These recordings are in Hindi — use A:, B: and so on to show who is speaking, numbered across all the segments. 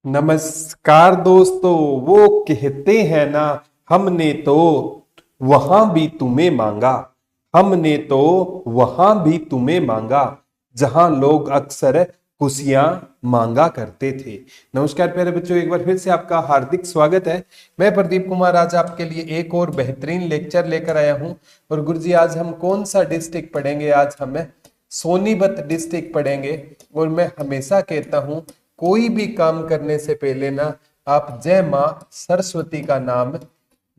A: नमस्कार दोस्तों। वो कहते हैं ना, हमने तो वहां भी तुम्हें मांगा, हमने तो वहां भी तुम्हें मांगा जहां लोग अक्सर खुशियां मांगा करते थे। नमस्कार प्यारे बच्चों, एक बार फिर से आपका हार्दिक स्वागत है। मैं प्रदीप कुमार आज आपके लिए एक और बेहतरीन लेक्चर लेकर आया हूं। और गुरुजी आज हम कौन सा डिस्ट्रिक्ट पढ़ेंगे? आज हमें सोनीपत डिस्ट्रिक्ट पढ़ेंगे। और मैं हमेशा कहता हूं, कोई भी काम करने से पहले ना आप जय मां सरस्वती का नाम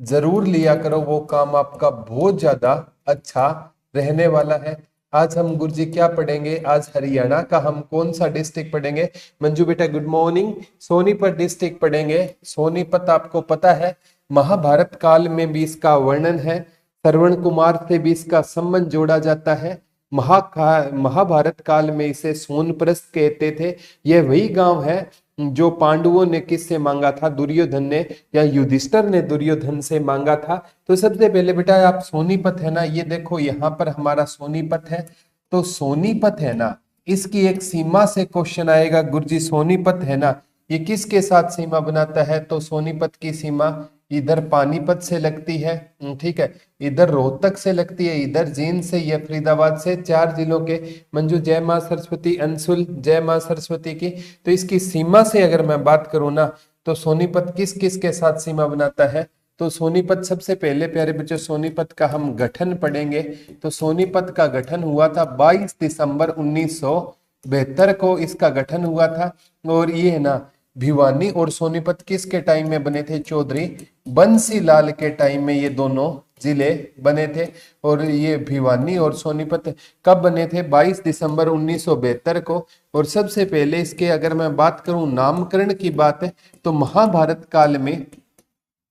A: जरूर लिया करो। वो काम आपका बहुत ज्यादा अच्छा रहने वाला है। आज हम गुरुजी क्या पढ़ेंगे? आज हरियाणा का हम कौन सा डिस्ट्रिक्ट पढ़ेंगे? मंजू बेटा गुड मॉर्निंग। सोनीपत डिस्ट्रिक्ट पढ़ेंगे। सोनीपत आपको पता है महाभारत काल में भी इसका वर्णन है, श्रवण कुमार से भी इसका संबंध जोड़ा जाता है। महाभारत काल में इसे सोनप्रस्थ कहते थे। यह वही गांव है जो पांडवों ने किससे मांगा था? दुर्योधन ने या युधिष्ठिर ने दुर्योधन से मांगा था। तो सबसे पहले बेटा आप सोनीपत है ना, ये देखो यहाँ पर हमारा सोनीपत है। तो सोनीपत है ना, इसकी एक सीमा से क्वेश्चन आएगा। गुरुजी सोनीपत है ना, ये किसके साथ सीमा बनाता है? तो सोनीपत की सीमा इधर पानीपत से लगती है, ठीक है, इधर रोहतक से लगती है, इधर जींद से, ये फरीदाबाद से। 4 जिलों के। मंजू जय मां सरस्वती, अंशुल जय मां सरस्वती की। तो इसकी सीमा से अगर मैं बात करूं ना, तो सोनीपत किस किस के साथ सीमा बनाता है? तो सोनीपत सबसे पहले प्यारे बच्चों सोनीपत का हम गठन पढ़ेंगे। तो सोनीपत का गठन हुआ था 22 दिसंबर 1972 को इसका गठन हुआ था। और ये है ना भिवानी और सोनीपत किसके टाइम में बने थे? चौधरी बंसीलाल के टाइम में ये दोनों जिले बने थे। और ये भिवानी और सोनीपत कब बने थे? 22 दिसंबर 1972 को। और सबसे पहले इसके अगर मैं बात करूं नामकरण की बात है, तो महाभारत काल में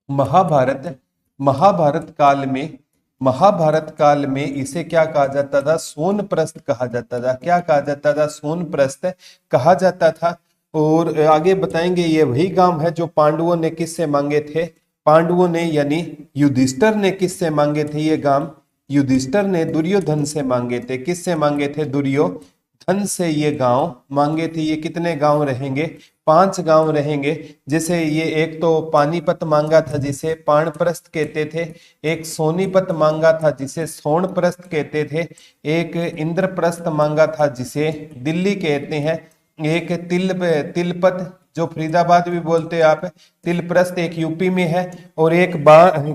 A: महाभारत महाभारत काल में महाभारत काल में इसे क्या कहा जाता था? सोनप्रस्थ कहा जाता था। क्या कहा जाता था? सोनप्रस्थ कहा जाता था। और आगे बताएंगे ये वही गांव है जो पांडवों ने किससे मांगे थे? पांडवों ने यानी युधिष्ठिर ने किससे मांगे थे ये गांव? युधिष्ठिर ने दुर्योधन से मांगे थे। किससे मांगे थे? दुर्योधन से ये गांव मांगे थे। ये कितने गांव रहेंगे? 5 गांव रहेंगे। जैसे ये एक तो पानीपत मांगा था जिसे पाणप्रस्थ कहते थे, एक सोनीपत मांगा था जिसे सोनप्रस्थ कहते थे, एक इंद्रप्रस्थ मांगा था जिसे दिल्ली कहते हैं, एक तिलपत जो फरीदाबाद भी बोलते हैं आप, तिलप्रस्थ एक यूपी में है। और एक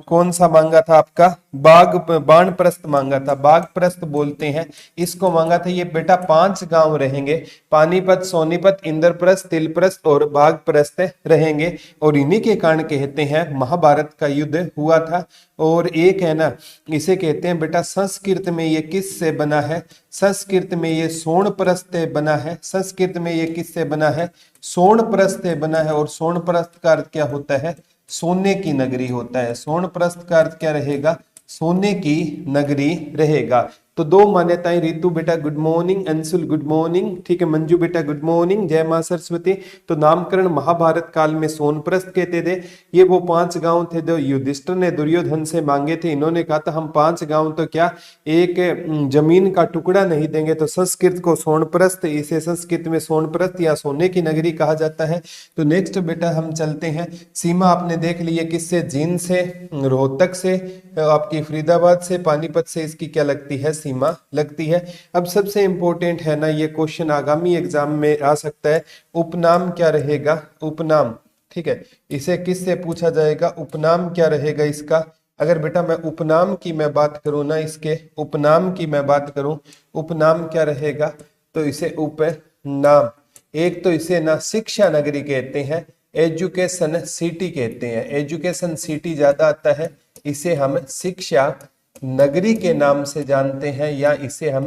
A: कौन सा मांगा था आपका? बाणप्रस्थ मांगा था, बागप्रस्थ बोलते हैं इसको मांगा था। ये बेटा 5 गांव रहेंगे, पानीपत, सोनीपत, इंद्रप्रस्थ, तिलप्रस्थ और बागप्रस्थ रहेंगे। और इन्हीं के कारण कहते हैं महाभारत का युद्ध हुआ था। और एक है ना, इसे कहते हैं बेटा संस्कृत में ये किस से बना है? संस्कृत में ये सोनप्रस्थ से बना है। संस्कृत में ये किससे बना है? सोनप्रस्थ से बना है। और सोनप्रस्थ का अर्थ क्या होता है? सोने की नगरी होता है। सोनप्रस्थ का अर्थ क्या रहेगा? सोने की नगरी रहेगा। तो 2 मान्यताएं। रितु बेटा good morning, Anshul good morning, ठीक है, मंजू बेटा गुड मॉर्निंग, जय मां सरस्वती। तो नामकरण महाभारत काल में सोनप्रस्थ कहते थे। ये वो 5 गांव थे जो युधिष्ठिर ने दुर्योधन से मांगे थे। इन्होंने कहा था हम 5 गांव तो क्या एक जमीन का टुकड़ा नहीं देंगे। तो संस्कृत को सोनप्रस्थ, इसे संस्कृत में सोनप्रस्थ या सोने की नगरी कहा जाता है। तो नेक्स्ट बेटा हम चलते हैं। सीमा आपने देख ली है किससे? जींद से, रोहतक से, आपकी फरीदाबाद से, पानीपत से इसकी क्या लगती है? सीमा लगती है। अब सबसे इंपॉर्टेंट है ना, ये क्वेश्चन आगामी एग्जाम में आ सकता है। उपनाम क्या रहेगा? उपनाम, ठीक है, इसे किससे पूछा जाएगा? उपनाम क्या रहेगा इसका? अगर बेटा मैं उपनाम की मैं बात करूं ना, इसके उपनाम की मैं बात करूं, उपनाम क्या रहेगा? तो इसे उपनाम, एक तो इसे ना शिक्षा नगरी कहते हैं, एजुकेशन सिटी कहते हैं। एजुकेशन सिटी ज्यादा आता है, इसे हम शिक्षा नगरी के नाम से जानते हैं। या इसे हम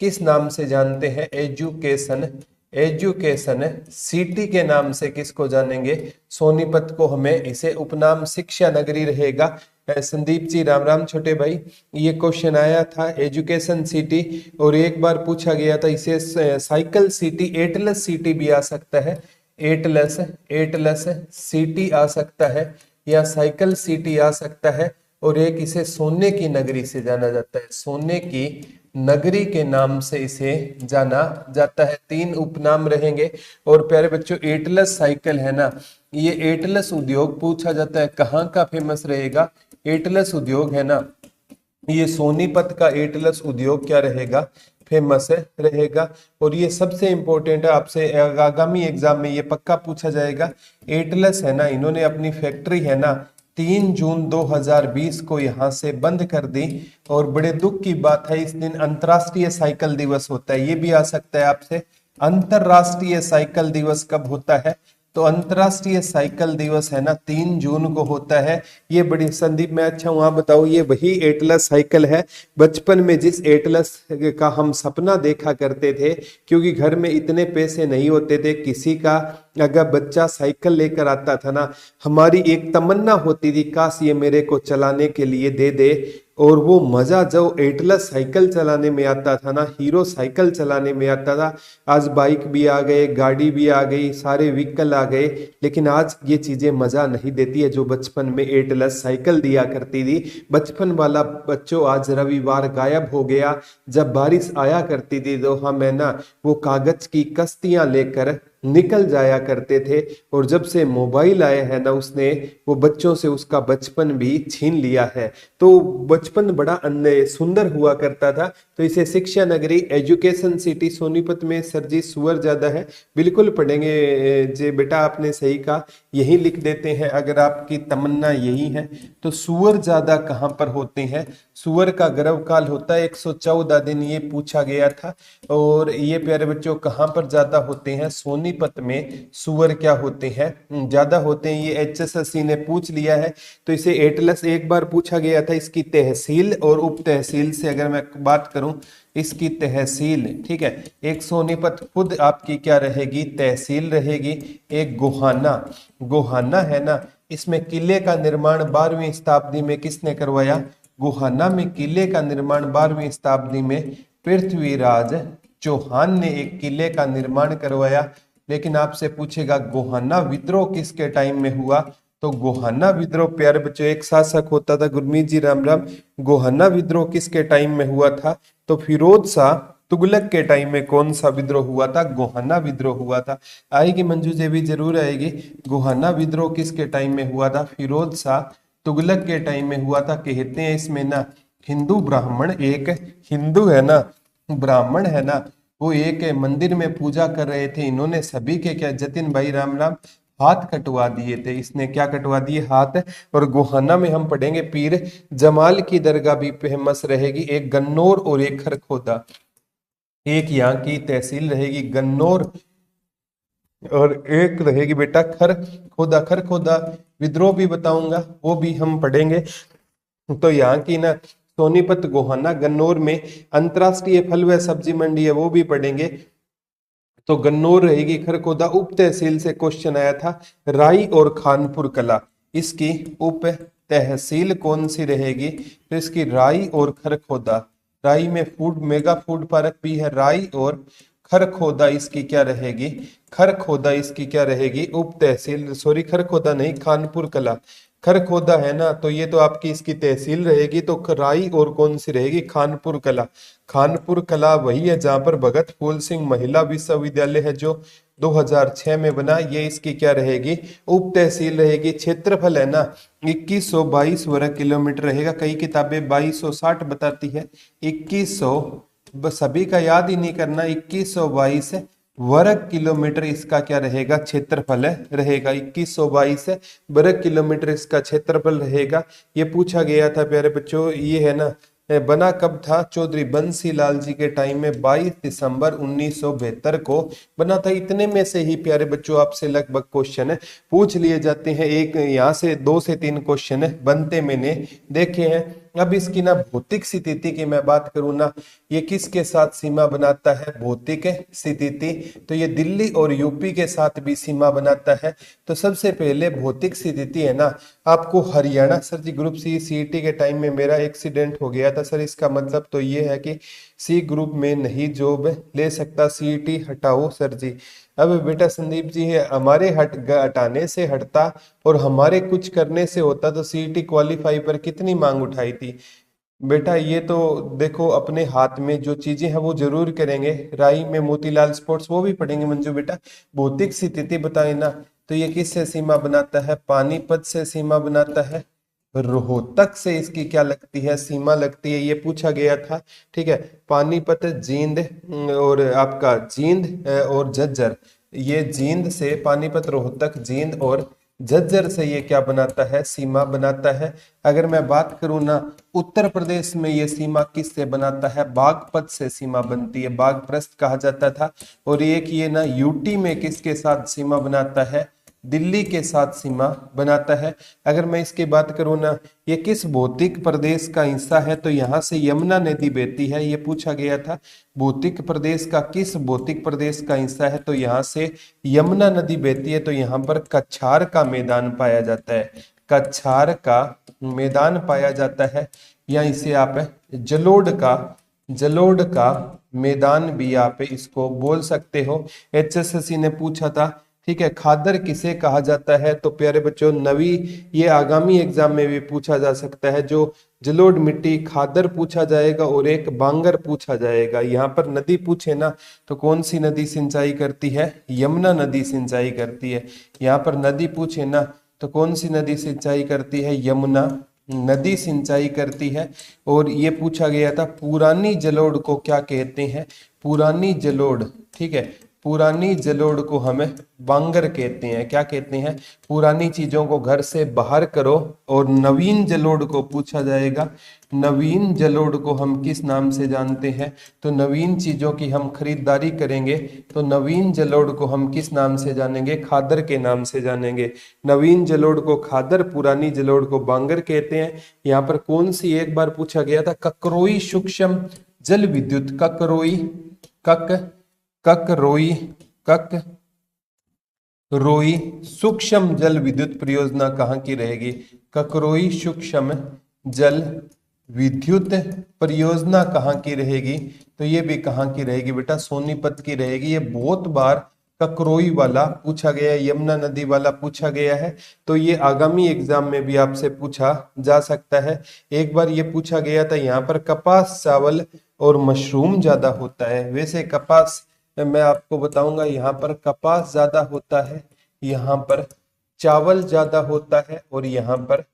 A: किस नाम से जानते हैं? एजुकेशन एजुकेशन सिटी के नाम से किसको जानेंगे? सोनीपत को हमें इसे उपनाम शिक्षा नगरी रहेगा। संदीप जी राम राम छोटे भाई, ये क्वेश्चन आया था एजुकेशन सिटी। और एक बार पूछा गया था इसे साइकिल सिटी, एटलस सिटी भी आ सकता है। एटलस एटलस सिटी आ सकता है या साइकिल सिटी आ सकता है। और एक इसे सोने की नगरी से जाना जाता है, सोने की नगरी के नाम से इसे जाना जाता है। 3 उपनाम रहेंगे। और प्यारे बच्चों एटलस साइकिल है ना, ये एटलस उद्योग पूछा जाता है कहाँ का फेमस रहेगा। एटलस उद्योग है ना, ये सोनीपत का एटलस उद्योग क्या रहेगा, फेमस है रहेगा। और ये सबसे इंपॉर्टेंट है, आपसे आगामी एग्जाम में ये पक्का पूछा जाएगा। एटलस है ना, इन्होंने अपनी फैक्ट्री है ना 3 जून 2020 को यहाँ से बंद कर दी। और बड़े दुख की बात है, इस दिन अंतर्राष्ट्रीय साइकिल दिवस होता है। ये भी आ सकता है आपसे, अंतरराष्ट्रीय साइकिल दिवस कब होता है। तो अंतरराष्ट्रीय साइकिल दिवस है ना 3 जून को होता है। ये बड़ी संदीप मैं अच्छा वहां बताऊं, ये वही एटलस साइकिल है बचपन में जिस एटलस का हम सपना देखा करते थे, क्योंकि घर में इतने पैसे नहीं होते थे। किसी का अगर बच्चा साइकिल लेकर आता था ना, हमारी एक तमन्ना होती थी काश ये मेरे को चलाने के लिए दे दे। और वो मजा जो एटलस साइकिल चलाने में आता था ना, हीरो साइकिल चलाने में आता था। आज बाइक भी आ गए, गाड़ी भी आ गई, सारे व्हीकल आ गए, लेकिन आज ये चीजें मजा नहीं देती है जो बचपन में एटलस साइकिल दिया करती थी। बचपन वाला बच्चों आज रविवार गायब हो गया। जब बारिश आया करती थी तो हम है ना वो कागज की कश्तियां लेकर निकल जाया करते थे। और जब से मोबाइल आया है ना, उसने वो बच्चों से उसका बचपन भी छीन लिया है। तो बचपन बड़ा अन्य सुंदर हुआ करता था। तो इसे शिक्षा नगरी एजुकेशन सिटी सोनीपत में सर जी सुअर ज्यादा है, बिल्कुल पढ़ेंगे जे बेटा, आपने सही कहा, यही लिख देते हैं अगर आपकी तमन्ना यही है। तो सुअर ज्यादा कहाँ पर होते हैं, सुअर का गर्भकाल होता है 114 दिन, ये पूछा गया था। और ये प्यारे बच्चों कहाँ पर ज्यादा होते हैं, सोनीपत में सुअर क्या होते हैं, ज्यादा होते हैं। ये HSSC ने पूछ लिया है। तो इसे एटलस एक बार पूछा गया था। इसकी तहसील और उप तहसील से अगर मैं बात करूं, इसकी तहसील, ठीक है, एक सोनीपत खुद आपकी क्या रहेगी, तहसील रहेगी। एक गोहाना, गोहाना है ना, इसमें किले का निर्माण 12वीं शताब्दी में किसने करवाया, गोहाना में किले का निर्माण 12वीं शताब्दी में पृथ्वीराज चौहान ने एक किले का निर्माण करवाया। लेकिन आपसे पूछेगा गोहाना विद्रोह किसके टाइम में हुआ, तो गोहाना विद्रोह प्यारे बच्चों एक शासक होता था, गुरमीत जी राम राम, गोहाना विद्रोह किसके टाइम में हुआ था, तो फिरोज शाह तुगलक के टाइम में कौन सा विद्रोह हुआ था, गोहाना विद्रोह हुआ था। आएगी मंजू जी भी जरूर आएगी। गोहाना विद्रोह किसके टाइम में हुआ था, फिरोज शाह तुगलक के टाइम में हुआ था। कहते हैं इसमें ना हिंदू ब्राह्मण, एक हिंदू है ना ब्राह्मण है ना, वो एक मंदिर में पूजा कर रहे थे, इन्होंने सभी के क्या जतिन भाई राम राम हाथ कटवा दिए थे। इसने क्या कटवा दिए, हाथ। और गोहाना में हम पढ़ेंगे पीर जमाल की दरगाह भी फेमस रहेगी। एक गन्नौर और एक खरखोदा, एक यहाँ की तहसील रहेगी गन्नौर और एक रहेगी बेटा खरखोदा। खरखोदा विद्रोह भी बताऊंगा, वो भी हम पढ़ेंगे। तो यहाँ की ना सोनीपत गोहाना गन्नौर में अंतरराष्ट्रीय फल व सब्जी मंडी है, वो भी पढ़ेंगे। तो गन्नौर रहेगी। खरखोदा उप तहसील से क्वेश्चन आया था, राई और खानपुर कला, इसकी उप तहसील कौन सी रहेगी, तो इसकी राई और खरखोदा। राई में फूड मेगा फूड पार्क भी है, राई और खरखोदा इसकी क्या रहेगी, खरखोदा इसकी क्या रहेगी उप तहसील, सॉरी खरखोदा नहीं खानपुर कला। खरखोदा है ना, तो ये तो आपकी इसकी तहसील रहेगी। तो राई और कौन सी रहेगी, खानपुर कला। खानपुर कला वही है जहां पर भगत फूल सिंह महिला विश्वविद्यालय है जो 2006 में बना, ये इसकी क्या रहेगी उप तहसील रहेगी। क्षेत्रफल है ना 2122 वर्ग किलोमीटर रहेगा, कई किताबें 2260 बताती है, 2100 सभी का याद ही नहीं करना, 2122 वर्ग किलोमीटर इसका क्या रहेगा क्षेत्रफल रहेगा, 2122 वर्ग किलोमीटर इसका क्षेत्रफल रहेगा। ये पूछा गया था प्यारे बच्चों, ये है ना बना कब था, चौधरी बंसी लाल जी के टाइम में 22 दिसंबर 1972 को बना था। इतने में से ही प्यारे बच्चों आपसे लगभग क्वेश्चन पूछ लिए जाते हैं, एक यहाँ से 2 से 3 क्वेश्चन बनते मैंने देखे हैं। अब इसकी ना भौतिक स्थिति की मैं बात करूं ना, ये किसके साथ सीमा बनाता है, भौतिक स्थिति, तो ये दिल्ली और यूपी के साथ भी सीमा बनाता है। तो सबसे पहले भौतिक स्थिति है ना आपको हरियाणा, सर जी ग्रुप सी सीईटी के टाइम में मेरा एक्सीडेंट हो गया था सर, इसका मतलब तो ये है कि सी ग्रुप में नहीं जॉब ले सकता, सीईटी हटाओ सर जी। अब बेटा संदीप जी है, हमारे हटाने से हटता और हमारे कुछ करने से होता तो सीईटी क्वालिफाई पर कितनी मांग उठाई थी, बेटा ये तो देखो अपने हाथ में जो चीजें हैं वो जरूर करेंगे। राई में मोतीलाल स्पोर्ट्स वो भी पढ़ेंगे मंजू बेटा। भौतिक स्थिति बताए ना, तो ये किससे सीमा बनाता है? पानीपत से सीमा बनाता है। रोहतक से इसकी क्या लगती है? सीमा लगती है, ये पूछा गया था। ठीक है, पानीपत, जींद और आपका जींद और झज्जर, ये जींद से पानीपत, रोहतक, जींद और झज्जर से ये क्या बनाता है? सीमा बनाता है। अगर मैं बात करूं ना, उत्तर प्रदेश में ये सीमा किससे बनाता है? बागपत से सीमा बनती है, बागप्रस्थ कहा जाता था। और एक ये ना यूटी में किसके साथ सीमा बनाता है? दिल्ली के साथ सीमा बनाता है। अगर मैं इसकी बात करूं ना, ये किस भौतिक प्रदेश का हिस्सा है? तो यहाँ से यमुना नदी बहती है, ये पूछा गया था। भौतिक प्रदेश का किस भौतिक प्रदेश का हिस्सा है? तो यहाँ से यमुना नदी बहती है, तो यहाँ पर कछार का मैदान पाया जाता है। कछार का मैदान पाया जाता है, या इसे आप जलोढ़ का मैदान भी आप इसको बोल सकते हो। एचएसएससी ने पूछा था। ठीक है, खादर किसे कहा जाता है? तो प्यारे बच्चों नवी, ये आगामी एग्जाम में भी पूछा जा सकता है। जो जलोढ़ मिट्टी, खादर पूछा जाएगा और एक बांगर पूछा जाएगा। यहाँ पर नदी पूछे ना, तो कौन सी नदी सिंचाई करती है? यमुना नदी सिंचाई करती है। यहाँ पर नदी पूछे ना, तो कौन सी नदी सिंचाई करती है? यमुना नदी सिंचाई करती है। और ये पूछा गया था पुरानी जलोढ़ को क्या कहते हैं? पुरानी जलोढ़, ठीक है, पुरानी जलोढ़ को हमें बांगर कहते हैं। क्या कहते हैं? पुरानी चीजों को घर से बाहर करो। और नवीन जलोढ़ को पूछा जाएगा। नवीन जलोढ़ को हम किस नाम से जानते हैं? तो नवीन चीजों की हम खरीदारी करेंगे, तो नवीन जलोढ़ को हम किस नाम से जानेंगे? खादर के नाम से जानेंगे। नवीन जलोढ़ को खादर, पुरानी जलोढ़ को बांगर कहते हैं। यहाँ पर कौन सी एक बार पूछा गया था? ककरोई सूक्ष्म जल विद्युत, ककरोई, ककरोई सूक्ष्म जल विद्युत परियोजना कहाँ की रहेगी? ककरोई सूक्ष्म जल विद्युत परियोजना कहाँ की रहेगी? तो ये भी कहाँ की रहेगी बेटा? सोनीपत की रहेगी। ये बहुत बार ककरोई वाला पूछा गया है, यमुना नदी वाला पूछा गया है, तो ये आगामी एग्जाम में भी आपसे पूछा जा सकता है। एक बार ये पूछा गया था, यहाँ पर कपास, चावल और मशरूम ज्यादा होता है। वैसे कपास मैं आपको बताऊंगा, यहाँ पर कपास ज्यादा होता है, यहाँ पर चावल ज्यादा होता है, और यहाँ पर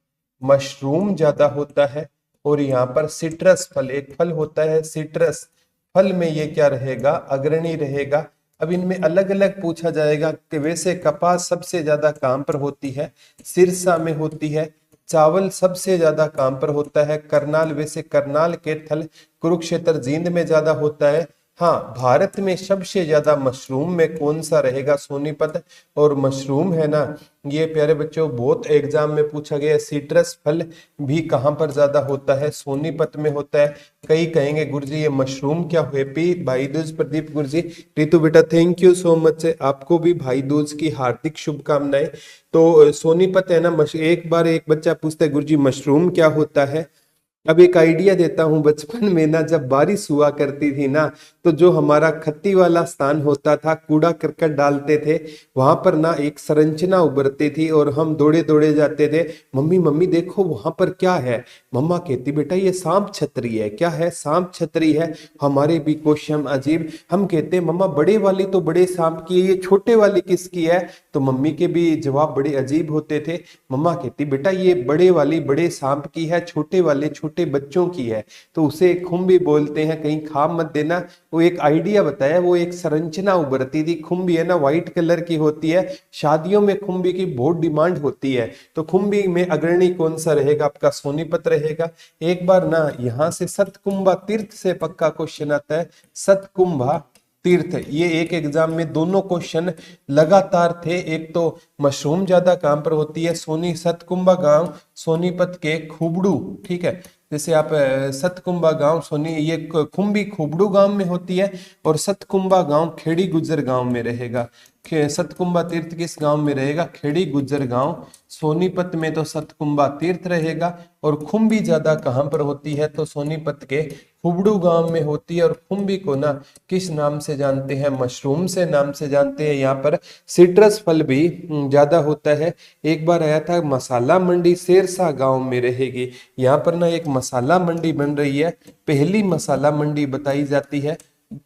A: मशरूम ज्यादा होता है। और यहाँ पर सिट्रस फल, एक फल होता है सिट्रस फल में ये क्या रहेगा? अग्रणी रहेगा। अब इनमें अलग अलग पूछा जाएगा कि वैसे कपास सबसे ज्यादा कहाँ पर होती है? सिरसा में होती है। चावल सबसे ज्यादा कहाँ पर होता है? करनाल। वैसे करनाल के थल कुरुक्षेत्र, जींद में ज्यादा होता है। हाँ, भारत में सबसे ज्यादा मशरूम में कौन सा रहेगा? सोनीपत। और मशरूम है ना, ये प्यारे बच्चों बहुत एग्जाम में पूछा गया। सिट्रस फल भी कहाँ पर ज्यादा होता है? सोनीपत में होता है। कई कहेंगे गुरुजी ये मशरूम क्या? हैप्पी भाई दूज प्रदीप गुरुजी। रितु बेटा थैंक यू सो मच, आपको भी भाई दूज की हार्दिक शुभकामनाएं। तो सोनीपत है ना। एक बार एक बच्चा पूछता है गुरुजी मशरूम क्या होता है? अब एक आइडिया देता हूं, बचपन में ना जब बारिश हुआ करती थी ना, तो जो हमारा खत्ती वाला स्थान होता था, कूड़ा करकट डालते थे, वहां पर ना एक संरचना उभरती थी और हम दौड़े दौड़े जाते थे। मम्मी मम्मी देखो वहां पर क्या है? मम्मा कहती बेटा ये सांप छतरी है। क्या है? सांप छतरी है। हमारे भी क्वेश्चन अजीब। हम कहते मम्मा बड़े वाली तो बड़े सांप की है, ये छोटे वाली किसकी है? तो मम्मी के भी जवाब बड़े अजीब होते थे। मम्मा कहती बेटा ये बड़े वाली बड़े सांप की है, छोटे वाले छोटे बच्चों की है। तो उसे खुम्बी बोलते हैं, कहीं खा मत देना। वो एक आइडिया बताया, वो एक संरचना उभरती थी। खुम्बी है ना व्हाइट कलर की होती है, शादियों में खुम्बी की बहुत डिमांड होती है। तो खुम्बी में अग्रणी कौन सा रहेगा? आपका सोनीपत रहेगा। एक बार ना यहाँ से सतकुंभा तीर्थ से पक्का क्वेश्चन आता है। सतकुंभा तीर्थ, ये एक एग्जाम में दोनों क्वेश्चन लगातार थे। एक तो मशरूम ज्यादा कहां पर होती है? सतकुंभा गांव सोनीपत के खुबड़ू, ठीक है, जैसे आप सतकुंभा गांव सोनी, ये खुम्बी खुबड़ू गांव में होती है, और सतकुंभा गांव खेड़ी गुजर गांव में रहेगा। सतकुंबा तीर्थ किस गांव में रहेगा? खेड़ी गुज्जर गांव। सोनीपत में तो सतकुंबा तीर्थ रहेगा। और खुम्बी ज्यादा कहाँ पर होती है? तो सोनीपत के खुबड़ू गांव में होती है। और खुम्बी को ना किस नाम से जानते हैं? मशरूम से नाम से जानते हैं। यहाँ पर सिट्रस फल भी ज्यादा होता है। एक बार आया था मसाला मंडी शेरशाह गांव में रहेगी। यहाँ पर ना एक मसाला मंडी बन रही है, पहली मसाला मंडी बताई जाती है।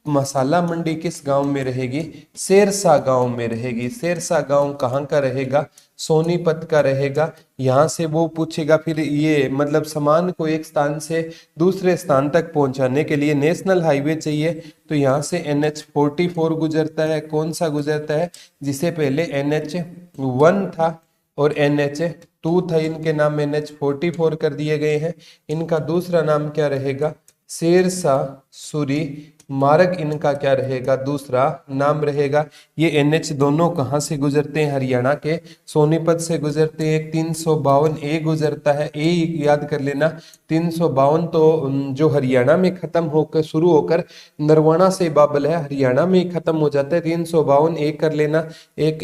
A: मसाला मंडी किस गांव में रहेगी? शेरशाह गांव में रहेगी। शेरशाह गांव कहाँ का रहेगा? सोनीपत का रहेगा। यहाँ से वो पूछेगा फिर ये मतलब सामान को एक स्थान से दूसरे स्थान तक पहुंचाने के लिए नेशनल हाईवे चाहिए। तो यहाँ से NH44 गुजरता है। कौन सा गुजरता है? जिसे पहले NH1 था और NH2 था, इनके नाम NH44 कर दिए गए हैं। इनका दूसरा नाम क्या रहेगा? शेरशाह सूरी मार्ग इनका क्या रहेगा? दूसरा नाम रहेगा। ये NH दोनों कहाँ से गुजरते हैं? हरियाणा के सोनीपत से गुजरते हैं। 352A गुजरता है। ए याद कर लेना। 352 तो जो हरियाणा में खत्म होकर शुरू होकर नरवाना से बाबल है, हरियाणा में ही खत्म हो जाता है। 352A कर लेना। एक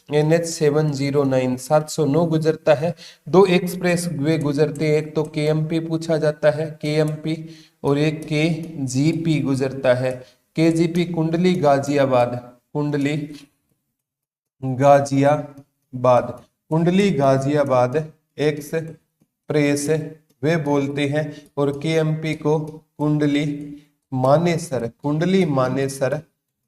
A: NH709 709 गुजरता है। दो एक्सप्रेस वे गुजरते हैं, एक तो KMP पूछा जाता है, KMP, और एक KGP गुजरता है। KGP कुंडली गाजियाबाद, कुंडली गाजियाबाद, कुंडली गाजियाबाद एक्सप्रेस वे बोलते हैं। और KMP को कुंडली मानेसर, कुंडली मानेसर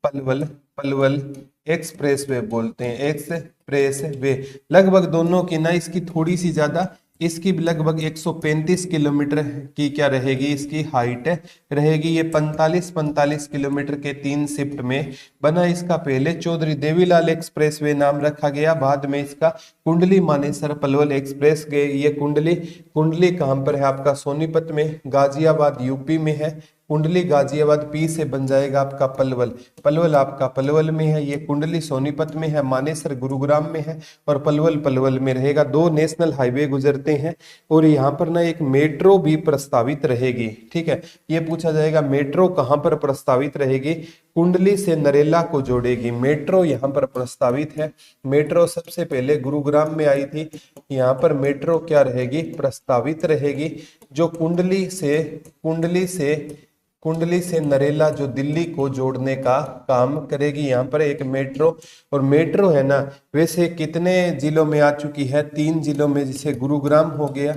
A: पलवल, पलवल एक्सप्रेस वे बोलते हैं। एक्सप्रेस वे लगभग दोनों की ना इसकी थोड़ी सी ज्यादा, इसकी लगभग 135 किलोमीटर की क्या रहेगी? इसकी हाइट रहेगी। ये 45 किलोमीटर के 3 शिफ्ट में बना। इसका पहले चौधरी देवीलाल एक्सप्रेस वे नाम रखा गया, बाद में इसका कुंडली मानेसर पलवल एक्सप्रेस गए। ये कुंडली, कुंडली कहाँ पर है आपका? सोनीपत में। गाजियाबाद यूपी में है। कुंडली गाजियाबाद पी से बन जाएगा आपका पलवल, पलवल आपका पलवल में है। ये कुंडली सोनीपत में है, मानेसर गुरुग्राम में है और पलवल पलवल में रहेगा। दो नेशनल हाईवे गुजरते हैं। और यहाँ पर ना एक मेट्रो भी प्रस्तावित रहेगी। ठीक है, ये पूछा जाएगा मेट्रो कहाँ पर प्रस्तावित रहेगी? कुंडली से नरेला को जोड़ेगी। मेट्रो यहाँ पर प्रस्तावित है। मेट्रो सबसे पहले गुरुग्राम में आई थी। यहाँ पर मेट्रो क्या रहेगी? प्रस्तावित रहेगी। जो कुंडली से नरेला जो दिल्ली को जोड़ने का काम करेगी। यहाँ पर एक मेट्रो, और मेट्रो है ना वैसे कितने जिलों में आ चुकी है? 3 जिलों में, जिसे गुरुग्राम हो गया,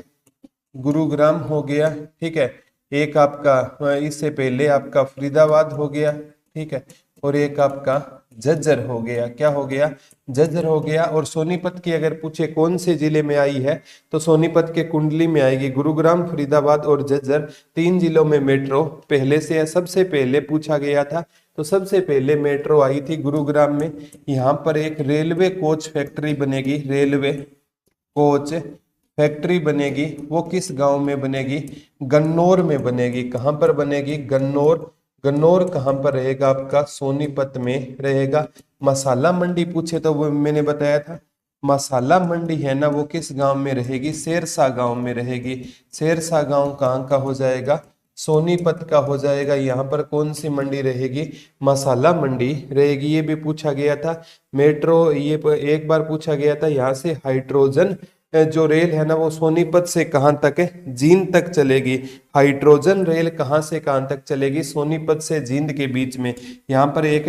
A: गुरुग्राम हो गया, ठीक है। एक आपका इससे पहले आपका फरीदाबाद हो गया, ठीक है। और एक आपका झज्जर हो गया। क्या हो गया? झज्जर हो गया। और सोनीपत की अगर पूछे कौन से जिले में आई है, तो सोनीपत के कुंडली में आएगी। गुरुग्राम, फरीदाबाद और झज्जर 3 जिलों में मेट्रो पहले से है। सबसे पहले पूछा गया था, तो सबसे पहले मेट्रो आई थी गुरुग्राम में। यहाँ पर एक रेलवे कोच फैक्ट्री बनेगी, रेलवे कोच फैक्ट्री बनेगी। वो किस गांव में बनेगी? गन्नौर में बनेगी। कहां पर बनेगी? गन्नौर। गन्नौर कहां पर रहेगा आपका? सोनीपत में रहेगा। मसाला मंडी पूछे तो वो मैंने बताया था, मसाला मंडी है ना वो किस गांव में रहेगी? शेरशाह गांव में रहेगी। शेरशाह गांव कहाँ का हो जाएगा? सोनीपत का हो जाएगा। यहाँ पर कौन सी मंडी रहेगी? मसाला मंडी रहेगी। ये भी पूछा गया था। मेट्रो ये एक बार पूछा गया था। यहाँ से हाइड्रोजन जो रेल है ना वो सोनीपत से कहाँ तक है? जींद तक चलेगी। हाइड्रोजन रेल कहाँ से कहाँ तक चलेगी? सोनीपत से जींद के बीच में। यहाँ पर एक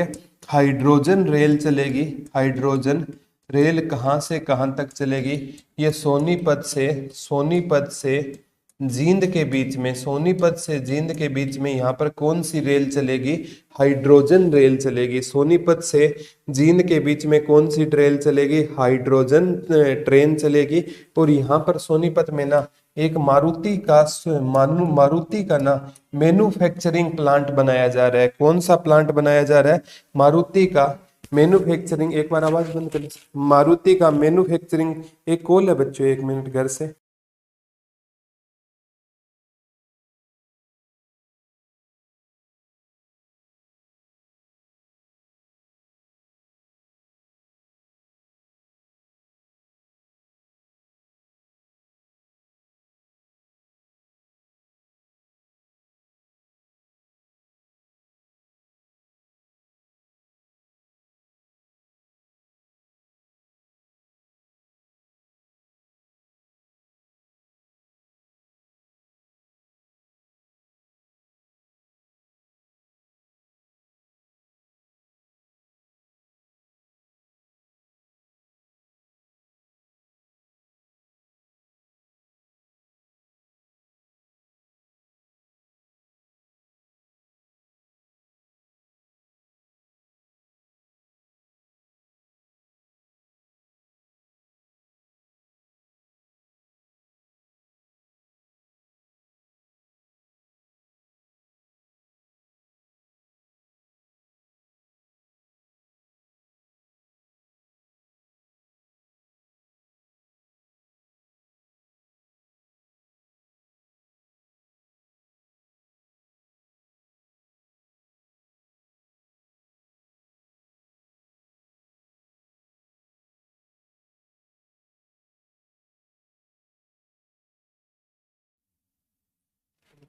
A: हाइड्रोजन रेल चलेगी। हाइड्रोजन रेल कहाँ से कहाँ तक चलेगी? ये सोनीपत से जींद के बीच में, सोनीपत से जींद के बीच में यहाँ पर कौन सी रेल चलेगी? हाइड्रोजन रेल चलेगी। सोनीपत से जींद के बीच में कौन सी ट्रेन चलेगी? हाइड्रोजन ट्रेन चलेगी। और यहाँ पर सोनीपत में ना एक मारुति का ना मैन्युफैक्चरिंग प्लांट बनाया जा रहा है। कौन सा प्लांट बनाया जा रहा है? मारुति का मैन्युफैक्चरिंग। एक बार आवाज बंद कर, मारुति का मैन्युफैक्चरिंग। एक कॉल है बच्चों, 1 मिनट घर से।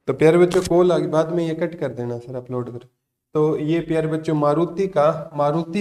A: तो प्यारे बच्चों कॉल आ गई, बाद में ये कट कर देना सर, अपलोड कर। तो ये प्यारे बच्चों मारुति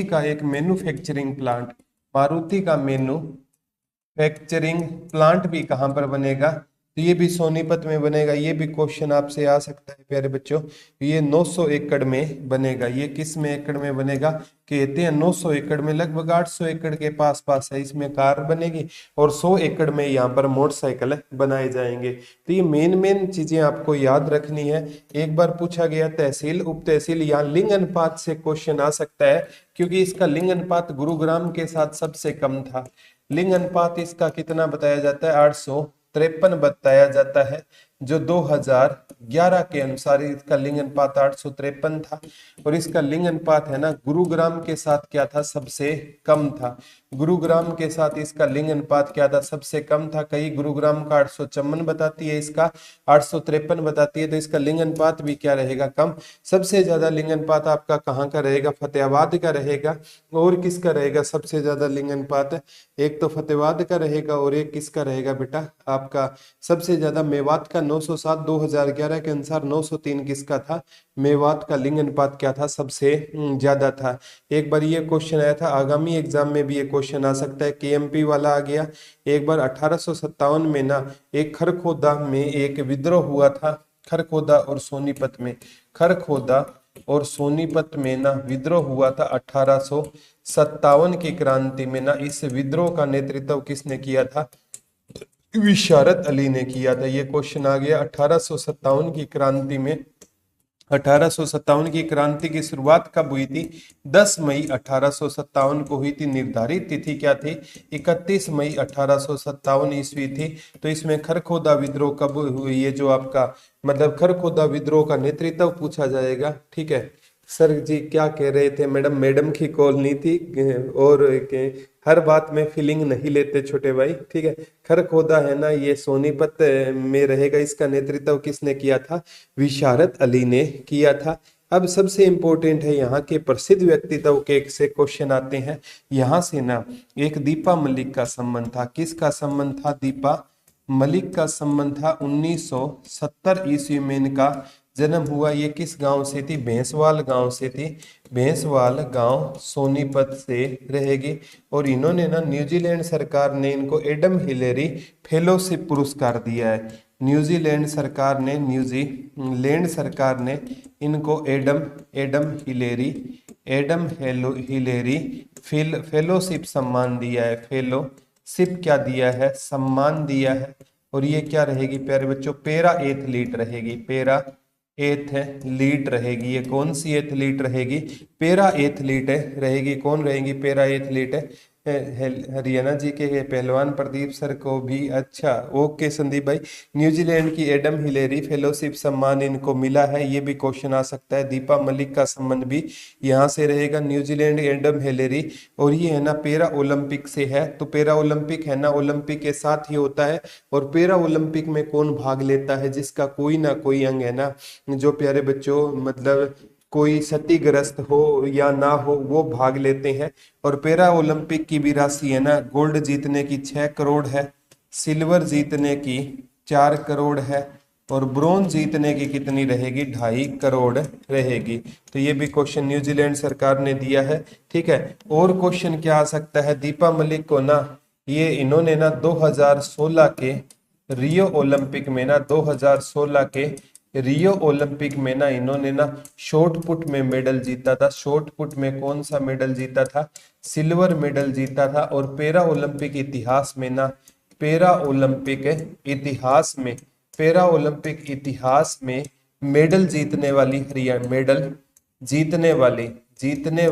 A: का एक मैन्युफैक्चरिंग प्लांट, मारुति का मैन्युफैक्चरिंग प्लांट भी कहाँ पर बनेगा, तो ये भी सोनीपत में बनेगा। ये भी क्वेश्चन आपसे आ सकता है प्यारे बच्चों। ये 900 एकड़ में बनेगा। ये किस में एकड़ में बनेगा, कहते हैं 900 एकड़ में, लगभग 800 एकड़ के पास पास है, इसमें कार बनेगी और 100 एकड़ में यहाँ पर मोटरसाइकिल बनाए जाएंगे। तो ये मेन चीजें आपको याद रखनी है। एक बार पूछा गया तहसील उप तहसील, यहाँ लिंग अनुपात से क्वेश्चन आ सकता है, क्योंकि इसका लिंग अनुपात गुरुग्राम के साथ सबसे कम था। लिंग अनुपात इसका कितना बताया जाता है, 853 बताया जाता है, जो 2011 के अनुसार इसका लिंग अनुपात 853 था। और इसका लिंग अनुपात है ना, गुरुग्राम के साथ क्या था, सबसे कम था। गुरुग्राम के साथ इसका लिंग अनुपात क्या था, सबसे कम था। कहीं गुरुग्राम का 854 बताती है, इसका 853 बताती है, तो इसका लिंग अनुपात भी क्या रहेगा, कम। सबसे ज्यादा लिंग अनुपात आपका कहाँ का रहेगा, फतेहाबाद का रहेगा। और किसका रहेगा सबसे ज्यादा लिंग अनुपात, एक तो फतेहाबाद का रहेगा और एक किसका रहेगा बेटा, आपका सबसे ज्यादा मेवात का 907, 2011 के अनुसार 903 किसका था, मेवात का लिंग अनुपात क्या था, सबसे ज्यादा था। एक बार ये क्वेश्चन आया था, आगामी एग्जाम में भी ये क्वेश्चन आ सकता है, केएमपी वाला आ गया। एक बार 1857 में ना एक खरखोदा में एक विद्रोह हुआ था, खरखोदा और सोनीपत में, खरखोदा और सोनीपत में ना विद्रोह हुआ था 1857 की क्रांति में ना। इस विद्रोह का नेतृत्व किसने किया था, विशारत अली ने किया था। ये क्वेश्चन आ गया 1857 की क्रांति में। 1857 की क्रांति की शुरुआत कब हुई थी, 10 मई 1857 को हुई थी। निर्धारित तिथि क्या थी, 31 मई 1857 ईस्वी थी। तो इसमें खरखोदा विद्रोह कब हुई, ये जो आपका मतलब खरखोदा विद्रोह का नेतृत्व पूछा जाएगा। ठीक है सर जी, क्या कह रहे थे मैडम, मैडम की कॉल नहीं थी, और हर बात में फीलिंग नहीं लेते छोटे भाई। ठीक है, खरखोदा है ना, ये सोनीपत में रहेगा। इसका नेतृत्व किसने किया था, विशारत अली ने किया था। अब सबसे इंपॉर्टेंट है यहाँ के प्रसिद्ध व्यक्तित्व के से क्वेश्चन आते हैं। यहाँ से ना एक दीपा मलिक का संबंध था, किसका संबंध था, दीपा मलिक का संबंध था। 1970 ईस्वी में इनका जन्म हुआ। ये किस गांव से थी, भैंसवाल गांव से थी। भैंसवाल गांव सोनीपत से रहेगी। और इन्होंने ना न्यूजीलैंड सरकार ने इनको एडम हिलेरी फेलोशिप पुरस्कार दिया है। न्यूजीलैंड सरकार ने इनको एडम हिलेरी फेलोशिप सम्मान दिया है। फेलोशिप क्या दिया है, सम्मान दिया है। और ये क्या रहेगी प्यारे बच्चों, पैरा एथलीट रहेगी, पैरा एथलीट रहेगी। ये कौन सी एथलीट रहेगी, पैरा एथलीट रहेगी। कौन रहेगी, पैरा एथलीट हरियाणा जी के पहलवान प्रदीप सर को भी। अच्छा ओके संदीप भाई, न्यूजीलैंड की एडम हिलेरी फेलोशिप सम्मान इनको मिला है, ये भी क्वेश्चन आ सकता है। दीपा मलिक का संबंध भी यहाँ से रहेगा, न्यूजीलैंड एडम हिलेरी। और ये है ना पैरा ओलंपिक से है, तो पैरा ओलंपिक है ना ओलंपिक के साथ ही होता है। और पैरा ओलंपिक में कौन भाग लेता है, जिसका कोई ना कोई अंग है ना, जो प्यारे बच्चों मतलब कोई क्षतिग्रस्त हो या ना हो, वो भाग लेते हैं। और पैरा ओलंपिक की भी राशि है ना, गोल्ड जीतने की 6 करोड़ है, सिल्वर जीतने की 4 करोड़ है, और ब्रोंज जीतने की कितनी रहेगी, 2.5 करोड़ रहेगी। तो ये भी क्वेश्चन न्यूजीलैंड सरकार ने दिया है। ठीक है, और क्वेश्चन क्या आ सकता है, दीपा मलिक को ना ये इन्होंने ना 2016 के रियो ओलंपिक में ना 2016 के रियो ओलंपिक में ना इन्होंने ना शॉर्ट पुट में मेडल जीता था। शॉर्ट पुट में कौन सा मेडल जीता था, सिल्वर मेडल जीता था। और पैरा ओलंपिक इतिहास में ना पैरा ओलंपिक इतिहास में मेडल जीतने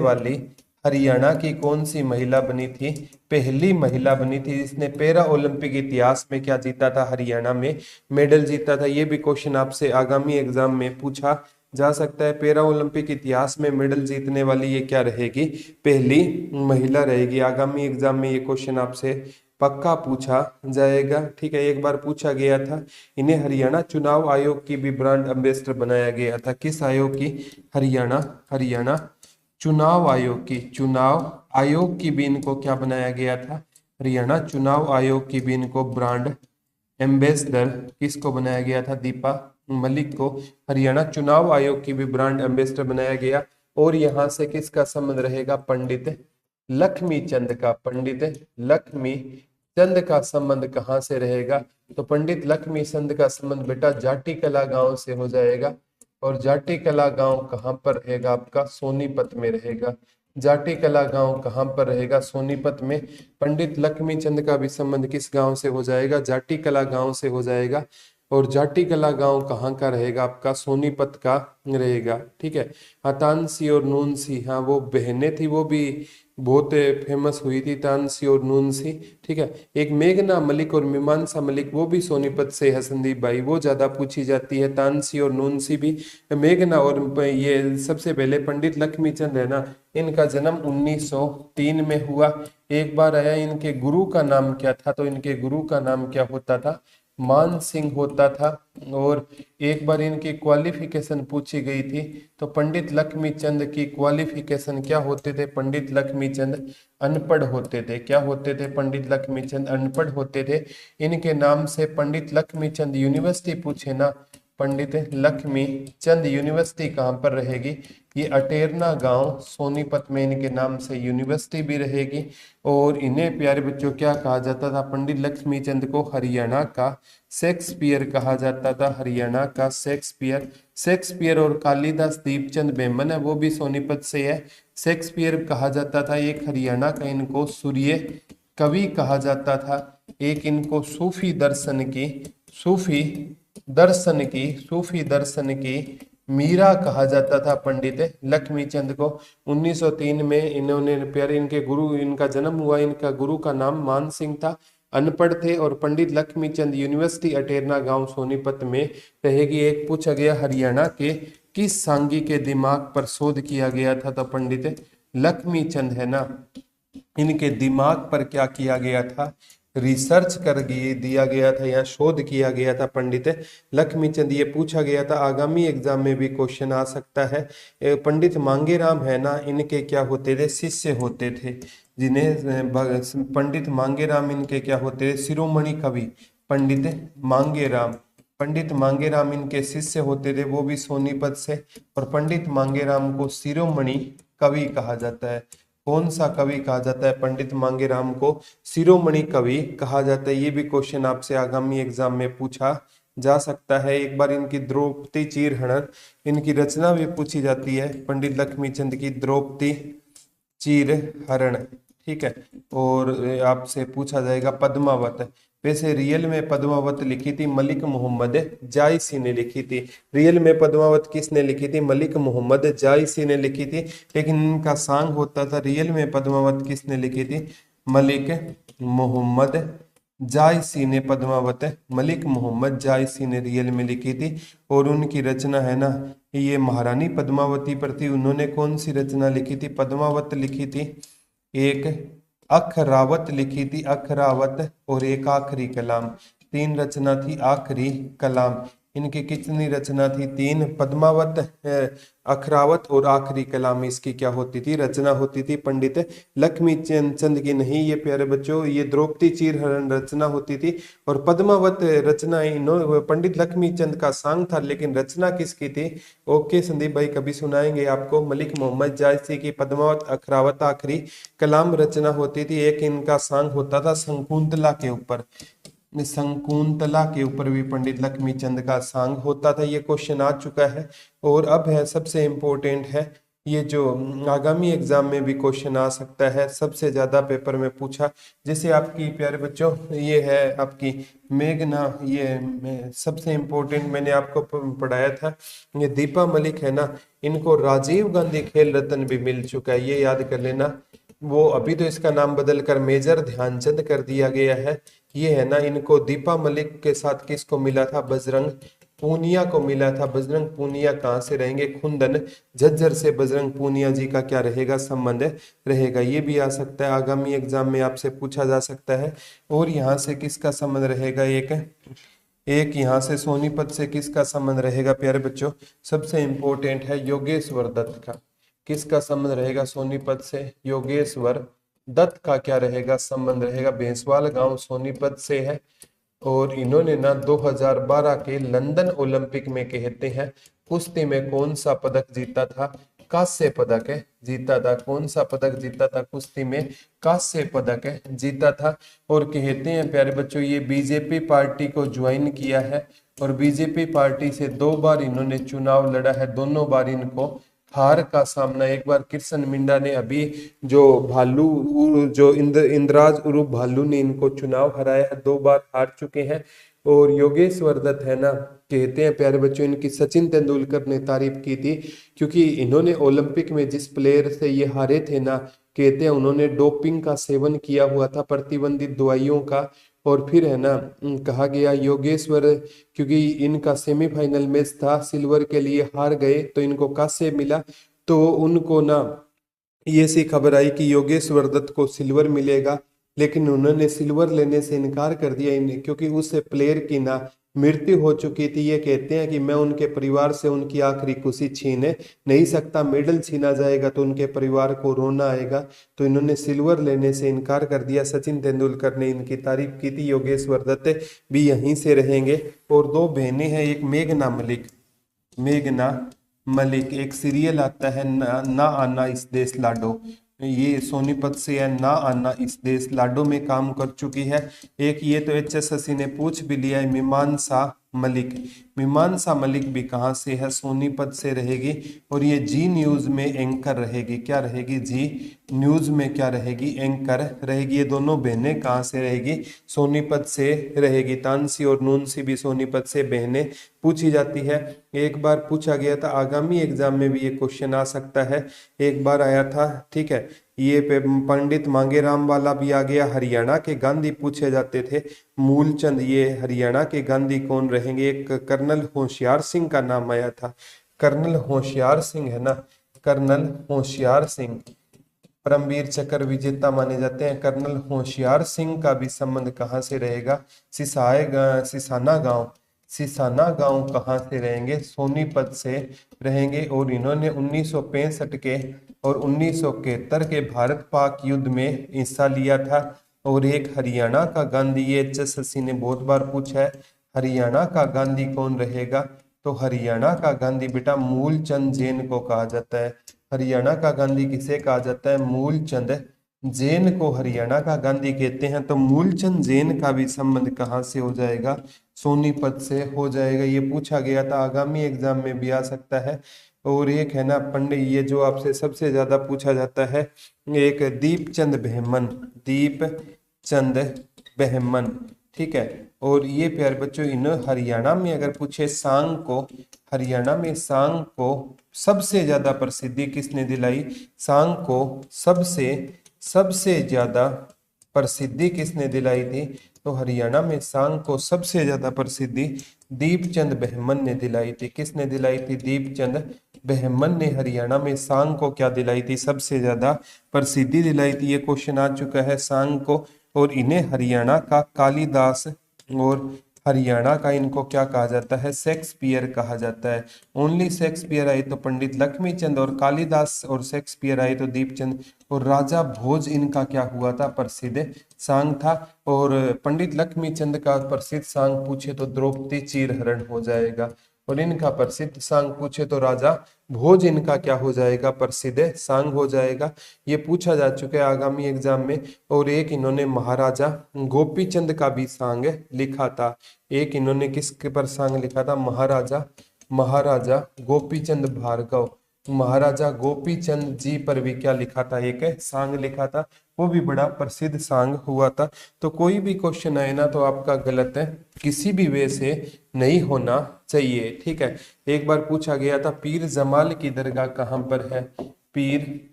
A: वाली हरियाणा की कौन सी महिला बनी थी, पहली महिला बनी थी जिसने पैरा ओलंपिक इतिहास में क्या जीता था, हरियाणा में मेडल जीता था। ये भी क्वेश्चन आपसे आगामी एग्जाम में पूछा जा सकता है। पैरा ओलंपिक इतिहास में मेडल जीतने वाली ये क्या रहेगी, पहली महिला रहेगी। आगामी एग्जाम में ये क्वेश्चन आपसे पक्का पूछा जाएगा। ठीक है, एक बार पूछा गया था। इन्हें हरियाणा चुनाव आयोग की भी ब्रांड एम्बेसडर बनाया गया था। किस आयोग की, हरियाणा चुनाव आयोग की भी इनको क्या बनाया गया था, हरियाणा चुनाव आयोग की भी इनको ब्रांड एम्बेसडर किसको बनाया गया था, दीपा मलिक को हरियाणा चुनाव आयोग की भी ब्रांड एम्बेसडर बनाया गया। और यहाँ से किसका संबंध रहेगा? पंडित लक्ष्मी चंद का। पंडित लक्ष्मी चंद का संबंध कहाँ से रहेगा? तो पंडित लक्ष्मी चंद का संबंध बेटा जाटी कला गांव से हो जाएगा। और जाटी कला गांव कहाँ पर रहेगा? आपका सोनीपत में रहेगा। जाटी कला गांव कहाँ पर रहेगा? सोनीपत में। पंडित लक्ष्मी चंद का भी संबंध किस गांव से हो जाएगा? जाटी कला गांव से हो जाएगा। और जाटी कला गांव कहाँ का रहेगा? आपका सोनीपत का रहेगा। ठीक है। हाँ, तानसी और नूनसी, हाँ वो बहनें थी, वो भी बहुत फेमस हुई थी, तानसी और नूनसी। ठीक है। एक मेघना मलिक और मीमांसा मलिक, वो भी सोनीपत से है संदीप भाई, वो ज्यादा पूछी जाती है। तानसी और नूनसी भी। मेघना और ये सबसे पहले पंडित लक्ष्मी चंद है ना, इनका जन्म 1903 में हुआ। एक बार आया, इनके गुरु का नाम क्या था? तो इनके गुरु का नाम क्या होता था? मान सिंह होता था। और एक बार इनकी क्वालिफिकेशन पूछी गई थी, तो पंडित लक्ष्मी चंद की क्वालिफिकेशन क्या होते थे? पंडित लक्ष्मी चंद अनपढ़ होते थे। क्या होते थे? पंडित लक्ष्मी चंद अनपढ़ होते थे। इनके नाम से पंडित लक्ष्मी चंद यूनिवर्सिटी पूछे ना, पंडित लक्ष्मी चंद यूनिवर्सिटी कहाँ पर रहेगी? ये अटेरना गांव सोनीपत में इनके नाम से यूनिवर्सिटी भी रहेगी। और इन्हें प्यारे बच्चों क्या कहा जाता था? पंडित लक्ष्मी चंद को हरियाणा का शेक्सपियर कहा जाता था। हरियाणा का शेक्सपियर। शेक्सपियर और कालिदास दीपचंद बेमन है, वो भी सोनीपत से है। शेक्सपियर कहा जाता था एक हरियाणा का, इनको सूर्य कवि कहा जाता था। एक इनको सूफी दर्शन की मीरा कहा जाता था पंडित लक्ष्मी चंद को। 1903 में इन्होंने प्यारे इनके गुरु, इनका जन्म हुआ, इनका गुरु का नाम मान सिंह था, अनपढ़ थे। और पंडित लक्ष्मी चंद यूनिवर्सिटी अटेरना गांव सोनीपत में रहेगी। एक पूछा गया हरियाणा के किस सांगी के दिमाग पर शोध किया गया था? तो पंडित लक्ष्मी चंद है ना, इनके दिमाग पर क्या किया गया था? रिसर्च कर दिया गया था या शोध किया गया था पंडित लक्ष्मी चंद। ये पूछा गया था, आगामी एग्जाम में भी क्वेश्चन आ सकता है। पंडित मांगेराम है ना, इनके क्या होते थे? शिष्य होते थे। पंडित मांगेराम इनके क्या होते थे? शिरोमणि कवि। पंडित मांगेराम इनके शिष्य होते थे, वो भी सोनीपत से। और पंडित मांगेराम को शिरोमणि कवि कहा जाता है। कौन सा कवि कहा जाता है? पंडित मांगेराम को शिरोमणि कवि कहा जाता है। ये भी क्वेश्चन आपसे आगामी एग्जाम में पूछा जा सकता है। एक बार इनकी द्रौपदी चीरहरण, इनकी रचना भी पूछी जाती है, पंडित लक्ष्मी चंद की द्रौपदी चीरहरण। ठीक है। और आपसे पूछा जाएगा पद्मावत। वैसे रियल में पद्मावत लिखी थी मलिक मोहम्मद जायसी ने लिखी थी। रियल में पद्मावत किसने लिखी थी? मलिक मोहम्मद जायसी ने लिखी थी। लेकिन इनका सांग होता था, रियल में पद्मावत किसने लिखी थी? मलिक मोहम्मद जायसी ने पद्मावत मलिक मोहम्मद जायसी ने रियल में लिखी थी। और उनकी रचना है ना, ये महारानी पद्मावती पर थी। उन्होंने कौन सी रचना लिखी थी? पद्मावत लिखी थी, एक अखरावत लिखी थी, अखरावत, और एक आखिरी कलाम। तीन रचना थी, आखिरी कलाम। इनकी कितनी रचना थी? तीन। पद्मावत, अखरावत और आखिरी कलाम इसकी क्या होती थी? रचना होती थी। पंडित लक्ष्मी चंद की नहीं ये प्यारे बच्चों, ये द्रौपदी चीरहरण रचना होती थी। और पद्मावत रचना पंडित लक्ष्मी चंद का सांग था, लेकिन रचना किसकी थी? ओके संदीप भाई, कभी सुनाएंगे आपको। मलिक मोहम्मद जायसी की पद्मावत, अखरावत, आखिरी कलाम रचना होती थी। एक इनका सांग होता था शंकुंतला के ऊपर। शंकुंतला के ऊपर भी पंडित लक्ष्मी चंद का सांग होता था। ये क्वेश्चन आ चुका है। और अब है सबसे इम्पोर्टेंट है, ये जो आगामी एग्जाम में भी क्वेश्चन आ सकता है, सबसे ज्यादा पेपर में पूछा, जैसे आपकी प्यारे बच्चों ये है आपकी मेघना, ये सबसे इम्पोर्टेंट मैंने आपको पढ़ाया था। ये दीपा मलिक है ना, इनको राजीव गांधी खेल रत्न भी मिल चुका है, ये याद कर लेना। वो अभी तो इसका नाम बदलकर मेजर ध्यानचंद कर दिया गया है। ये है ना, इनको दीपा मलिक के साथ किसको मिला था? बजरंग पूनिया को मिला था। बजरंग पूनिया कहाँ से रहेंगे? खुंदन झज्जर से बजरंग पूनिया जी का क्या रहेगा? संबंध रहेगा। ये भी आ सकता है, आगामी एग्जाम में आपसे पूछा जा सकता है। और यहाँ से किसका संबंध रहेगा? एक यहाँ से सोनीपत से किसका संबंध रहेगा प्यारे बच्चों? सबसे इंपॉर्टेंट है योगेश्वर दत्त का। किसका संबंध रहेगा सोनीपत से? योगेश्वर दत्त का क्या रहेगा? संबंध रहेगा। भैंसवाल गांव सोनीपत से है। और इन्होंने ना 2012 के लंदन ओलंपिक में कहते हैं कुश्ती में कौन सा पदक जीता था? कांस्य पदक है जीता था। कौन सा पदक जीता था कुश्ती में? कांस्य पदक है जीता था। और कहते हैं प्यारे बच्चों ये बीजेपी पार्टी को ज्वाइन किया है और बीजेपी पार्टी से 2 बार इन्होंने चुनाव लड़ा है। दोनों बार इनको हार का सामना, एक बार कृष्ण मिंडा ने, अभी जो भालू जो इंद्राज उर्फ भालू ने इनको चुनाव हराया है, 2 बार हार चुके हैं। और योगेश्वर दत्त है ना, कहते हैं प्यारे बच्चों इनकी सचिन तेंदुलकर ने तारीफ की थी क्योंकि इन्होंने ओलंपिक में जिस प्लेयर से ये हारे थे ना, कहते हैं उन्होंने डोपिंग का सेवन किया हुआ था, प्रतिबंधित दवाइयों का। और फिर है ना कहा गया योगेश्वर, क्योंकि इनका सेमीफाइनल मैच था, सिल्वर के लिए हार गए तो इनको कांस्य मिला, तो उनको ना ये सी खबर आई कि योगेश्वर दत्त को सिल्वर मिलेगा, लेकिन उन्होंने सिल्वर लेने से इनकार कर दिया क्योंकि उस प्लेयर की ना मृत्यु हो चुकी थी। ये कहते हैं कि मैं उनके परिवार से उनकी आखिरी खुशी छीन नहीं सकता, मेडल छीना जाएगा तो उनके परिवार को रोना आएगा, तो इन्होंने सिल्वर लेने से इनकार कर दिया। सचिन तेंदुलकर ने इनकी तारीफ की थी। योगेश्वर दत्त भी यहीं से रहेंगे। और 2 बहनें हैं, एक मेघना मलिक, मेघना मलिक, एक सीरियल आता है ना आना इस देश लाडो, ये सोनीपत से है, ना आना इस देश लाडो में काम कर चुकी है। एक ये तो HSSC ने पूछ भी लिया है, मीमांसा मलिक। मीमांसा मलिक भी कहाँ से है? सोनीपत से रहेगी। और ये जी न्यूज में एंकर रहेगी। क्या रहेगी? जी न्यूज में क्या रहेगी? एंकर रहेगी। ये दोनों बहनें कहाँ से रहेगी? सोनीपत से रहेगी। तानसी और नूनसी भी सोनीपत से बहनें पूछी जाती है। एक बार पूछा गया था, आगामी एग्जाम में भी ये क्वेश्चन आ सकता है, एक बार आया था, ठीक है। ये पंडित मांगेराम वाला भी आ गया। हरियाणा के गांधी पूछे जाते थे, मूलचंद, ये हरियाणा के गांधी कौन रहेंगे? एक कर्नल होशियार सिंह का नाम आया था। कर्नल होशियार सिंह है ना, कर्नल होशियार सिंह परमवीर चक्र विजेता माने जाते हैं। कर्नल होशियार सिंह का भी संबंध कहाँ से रहेगा? सिसाना गांव, सिसाना गांव कहाँ से रहेंगे? सोनीपत से रहेंगे। और इन्होंने 1965 के और 1971 के भारत पाक युद्ध में हिस्सा लिया था। और एक हरियाणा का गांधी, ये HSSC ने बहुत बार पूछा है, हरियाणा का गांधी कौन रहेगा? तो हरियाणा का गांधी बेटा मूलचंद जैन को कहा जाता है। हरियाणा का गांधी किसे कहा जाता है? मूलचंद जैन को हरियाणा का गांधी कहते हैं। तो मूलचंद जैन का भी संबंध कहाँ से हो जाएगा? सोनीपत से हो जाएगा। ये पूछा गया था, आगामी एग्जाम में भी आ सकता है। और एक है ना पंडित, ये जो आपसे सबसे ज्यादा पूछा जाता है, एक दीपचंद बहमन, दीपचंद बहमन, ठीक है। और ये प्यारे बच्चों इन हरियाणा में अगर पूछे सांग को, हरियाणा में सांग को सबसे ज्यादा प्रसिद्धि किसने दिलाई? सांग को सबसे ज्यादा प्रसिद्धि किसने दिलाई थी? तो हरियाणा में सांग को सबसे ज्यादा प्रसिद्धि दीपचंद बहमन ने दिलाई थी। किसने दिलाई थी? दीपचंद बहमन ने हरियाणा में सांग को क्या दिलाई थी? सबसे ज्यादा प्रसिद्धि दिलाई थी। ये क्वेश्चन आ चुका है सांग को। और इन्हें हरियाणा का कालिदास और हरियाणा का इनको क्या कहा जाता है? शेक्सपियर कहा जाता है। ओनली शेक्सपियर आए तो पंडित लक्ष्मीचंद, और कालिदास और शेक्सपियर आए तो दीपचंद। और राजा भोज इनका क्या हुआ था? प्रसिद्ध सांग था। और पंडित लक्ष्मीचंद का प्रसिद्ध सांग पूछे तो द्रौपदी चीरहरण हो जाएगा। और इनका प्रसिद्ध सांग पूछे तो राजा भोज इनका क्या हो जाएगा? प्रसिद्ध सांग हो जाएगा। ये पूछा जा चुका है आगामी एग्जाम में। और एक इन्होंने महाराजा गोपीचंद का भी सांग लिखा था। एक इन्होंने किसके पर सांग लिखा था? महाराजा गोपीचंद भार्गव, महाराजा गोपीचंद जी पर भी क्या लिखा था? एक सांग लिखा था, वो भी बड़ा प्रसिद्ध सांग हुआ था। तो कोई भी क्वेश्चन आए ना तो आपका गलत है किसी भी वे से नहीं होना चाहिए, ठीक है। एक बार पूछा गया था पीर जमाल की दरगाह कहाँ पर है? पीर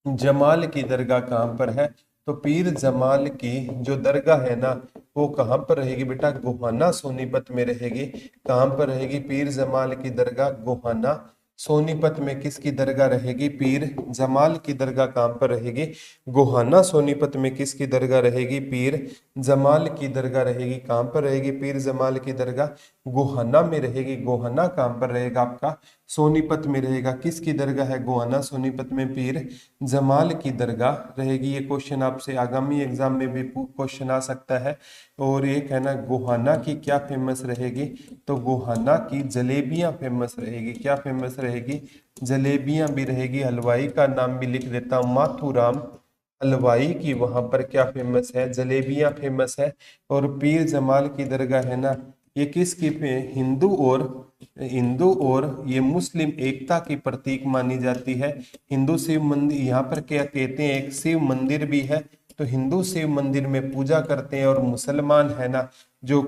A: जमाल की दरगाह कहाँ पर है? तो पीर जमाल की जो दरगाह है ना वो कहाँ पर रहेगी बेटा? गोहाना सोनीपत में रहेगी। कहाँ पर रहेगी पीर जमाल की दरगाह? गोहाना सोनीपत में किसकी दरगाह रहेगी? पीर जमाल की दरगाह कहाँ पर रहेगी? गोहाना। सोनीपत में किसकी दरगाह रहेगी? पीर जमाल की दरगाह रहेगी। कहाँ पर रहेगी पीर जमाल की दरगाह? गोहाना में रहेगी। गोहाना कहाँ पर रहेगा आपका? सोनीपत में रहेगा। किसकी दरगाह है गोहाना सोनीपत में? पीर जमाल की दरगाह रहेगी। ये क्वेश्चन आपसे आगामी एग्जाम में भी क्वेश्चन आ सकता है। और एक है ना, गोहाना की क्या फेमस रहेगी? तो गोहाना की जलेबियां फेमस रहेगी। क्या फेमस रहेगी? जलेबियां भी रहेगी। हलवाई का नाम भी लिख देता हूँ, माथुराम हलवाई की वहां पर क्या फेमस है? जलेबियां फेमस है। और पीर जमाल की दरगाह है ना, ये किसकी हिंदू और ये मुस्लिम एकता की प्रतीक मानी जाती है। हिंदू शिव मंदिर, यहाँ पर क्या कहते हैं, एक शिव मंदिर भी है। तो हिंदू शिव मंदिर में पूजा करते हैं और मुसलमान है ना, जो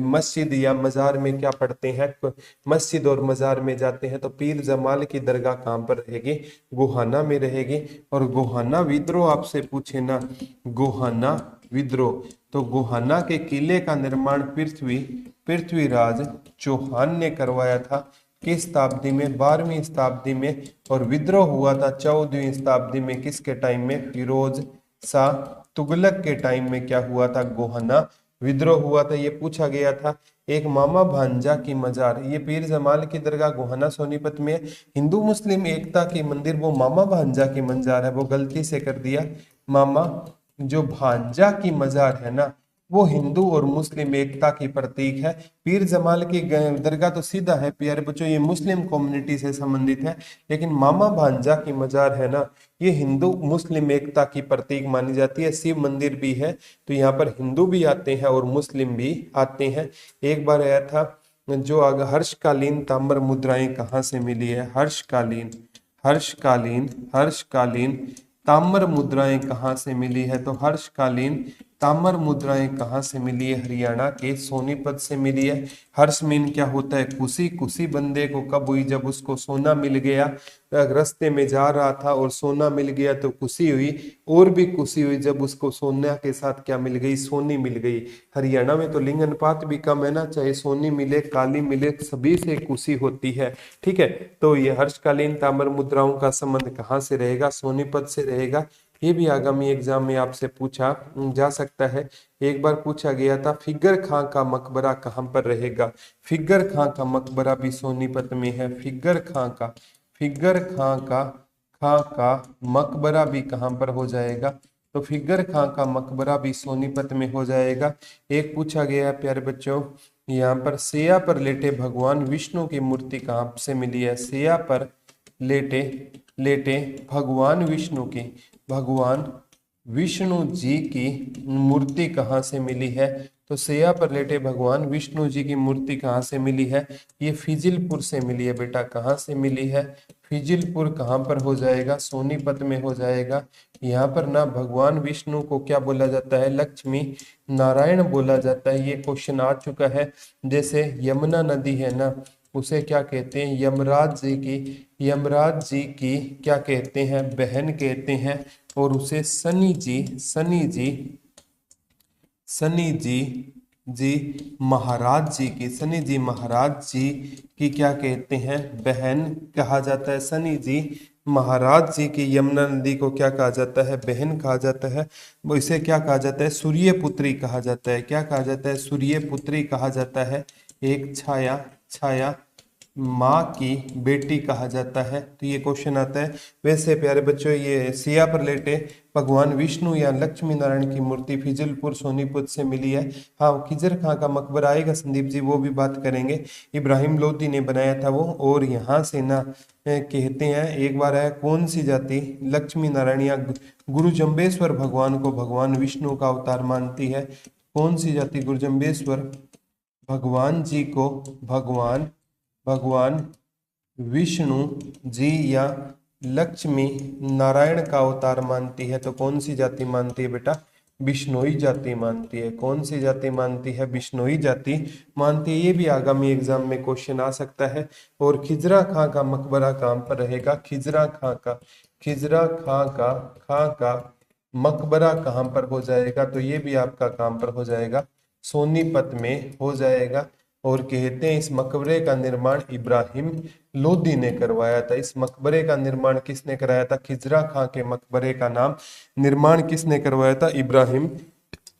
A: मस्जिद या मजार में क्या पढ़ते हैं, मस्जिद और मजार में जाते हैं। तो पीर जमाल की दरगाह कहाँ पर रहेगी? गोहाना में रहेगी। और गोहाना विद्रोह आपसे पूछे ना, गोहाना विद्रोह, तो गोहाना के किले का निर्माण पृथ्वीराज चौहान ने करवाया था। किस शताब्दी में? 12वीं शताब्दी में। और विद्रोह हुआ था 14वीं शताब्दी में। किसके टाइम में? फिरोज शाह तुगलक के टाइम में क्या हुआ था? गोहाना विद्रोह हुआ था। ये पूछा गया था। एक मामा भांजा की मजार, ये पीर जमाल की दरगाह गोहाना सोनीपत में। हिंदू मुस्लिम एकता की मंदिर वो मामा भांजा की मजार है, वो गलती से कर दिया। मामा जो भांजा की मजार है ना, वो हिंदू और मुस्लिम एकता की प्रतीक है। पीर जमाल की दरगाह तो सीधा है प्यारे बच्चों, ये मुस्लिम कम्युनिटी से संबंधित है। लेकिन मामा भांजा की मजार है ना, ये हिंदू मुस्लिम एकता की प्रतीक मानी जाती है। शिव मंदिर भी है, तो यहाँ पर हिंदू भी आते हैं और मुस्लिम भी आते हैं। एक बार आया था जो हर्षकालीन ताम्र मुद्राएं कहाँ से मिली है? हर्षकालीन ताम्र मुद्राएं कहाँ से मिली है? तो हर्षकालीन ताम्र मुद्राएं कहाँ से मिली है? हरियाणा के सोनीपत से मिली है। हर्ष मीन क्या होता है? खुशी। खुशी बंदे को कब हुई? जब उसको सोना मिल गया, रास्ते में जा रहा था और सोना मिल गया तो खुशी हुई। और भी खुशी हुई जब उसको सोना के साथ क्या मिल गई? सोनी मिल गई। हरियाणा में तो लिंग अनुपात भी कम है ना, चाहे सोनी मिले काली मिले सभी से खुशी होती है। ठीक है, तो ये हर्षकालीन ताम्र मुद्राओं का संबंध कहाँ से रहेगा? सोनीपत से रहेगा। ये भी आगामी एग्जाम में आपसे पूछा जा सकता है। एक बार पूछा गया था फिगर खां का मकबरा कहाँ पर रहेगा? फिगर खां का मकबरा भी सोनीपत में है। फिगर खां का मकबरा भी कहाँ पर हो जाएगा? तो फिगर खां का मकबरा भी सोनीपत में हो जाएगा। एक पूछा गया है प्यारे बच्चों, यहाँ पर सेया पर लेटे भगवान विष्णु की मूर्ति कहाँ से मिली है? सेया पर लेटे लेटे भगवान विष्णु जी की मूर्ति कहाँ से मिली है? तो सेया पर लेटे भगवान विष्णु जी की मूर्ति कहाँ से मिली है? ये फिजिलपुर से मिली है बेटा। कहाँ से मिली है? फिजिलपुर कहाँ पर हो जाएगा? सोनीपत में हो जाएगा। यहाँ पर ना भगवान विष्णु को क्या बोला जाता है? लक्ष्मी नारायण बोला जाता है। ये क्वेश्चन आ चुका है। जैसे यमुना नदी है ना, उसे क्या कहते हैं? यमराज जी की क्या कहते हैं? बहन कहते हैं। और उसे सनी महाराज जी की क्या कहते हैं? बहन कहा जाता है। सनी जी महाराज जी की यमुना नदी को क्या कहा जाता है? बहन कहा जाता है। वो इसे क्या कहा जाता है? सूर्यपुत्री कहा जाता है। क्या कहा जाता है? सूर्यपुत्री कहा जाता है। एक छाया माँ की बेटी कहा जाता है। तो ये क्वेश्चन आता है। वैसे प्यारे बच्चों, ये सिया पर लेटे भगवान विष्णु या लक्ष्मी नारायण की मूर्ति फिजिलपुर सोनीपत से मिली है। हाँ, खिजर खां का मकबरा आएगा संदीप जी, वो भी बात करेंगे। इब्राहिम लोदी ने बनाया था वो। और यहाँ से ना कहते हैं, एक बार है कौन सी जाति लक्ष्मी नारायण या गुरु जम्बेश्वर भगवान को भगवान विष्णु का अवतार मानती है? कौन सी जाति गुरु जम्बेश्वर भगवान जी को भगवान विष्णु जी या लक्ष्मी नारायण का अवतार मानती है? तो कौन सी जाति मानती है बेटा? बिश्नोई जाति मानती है। कौन सी जाति मानती है? बिश्नोई जाति मानती है। ये भी आगामी एग्जाम में क्वेश्चन आ सकता है। और खिजरा खां का मकबरा कहाँ पर रहेगा? खिजरा खां का मकबरा कहाँ पर हो जाएगा? तो ये भी आपका कहाँ पर हो जाएगा? सोनीपत में हो जाएगा। और कहते हैं इस मकबरे का निर्माण इब्राहिम लोदी ने करवाया था। इस मकबरे का निर्माण किसने कराया था? खिजरा खां के मकबरे का नाम निर्माण किसने करवाया था? इब्राहिम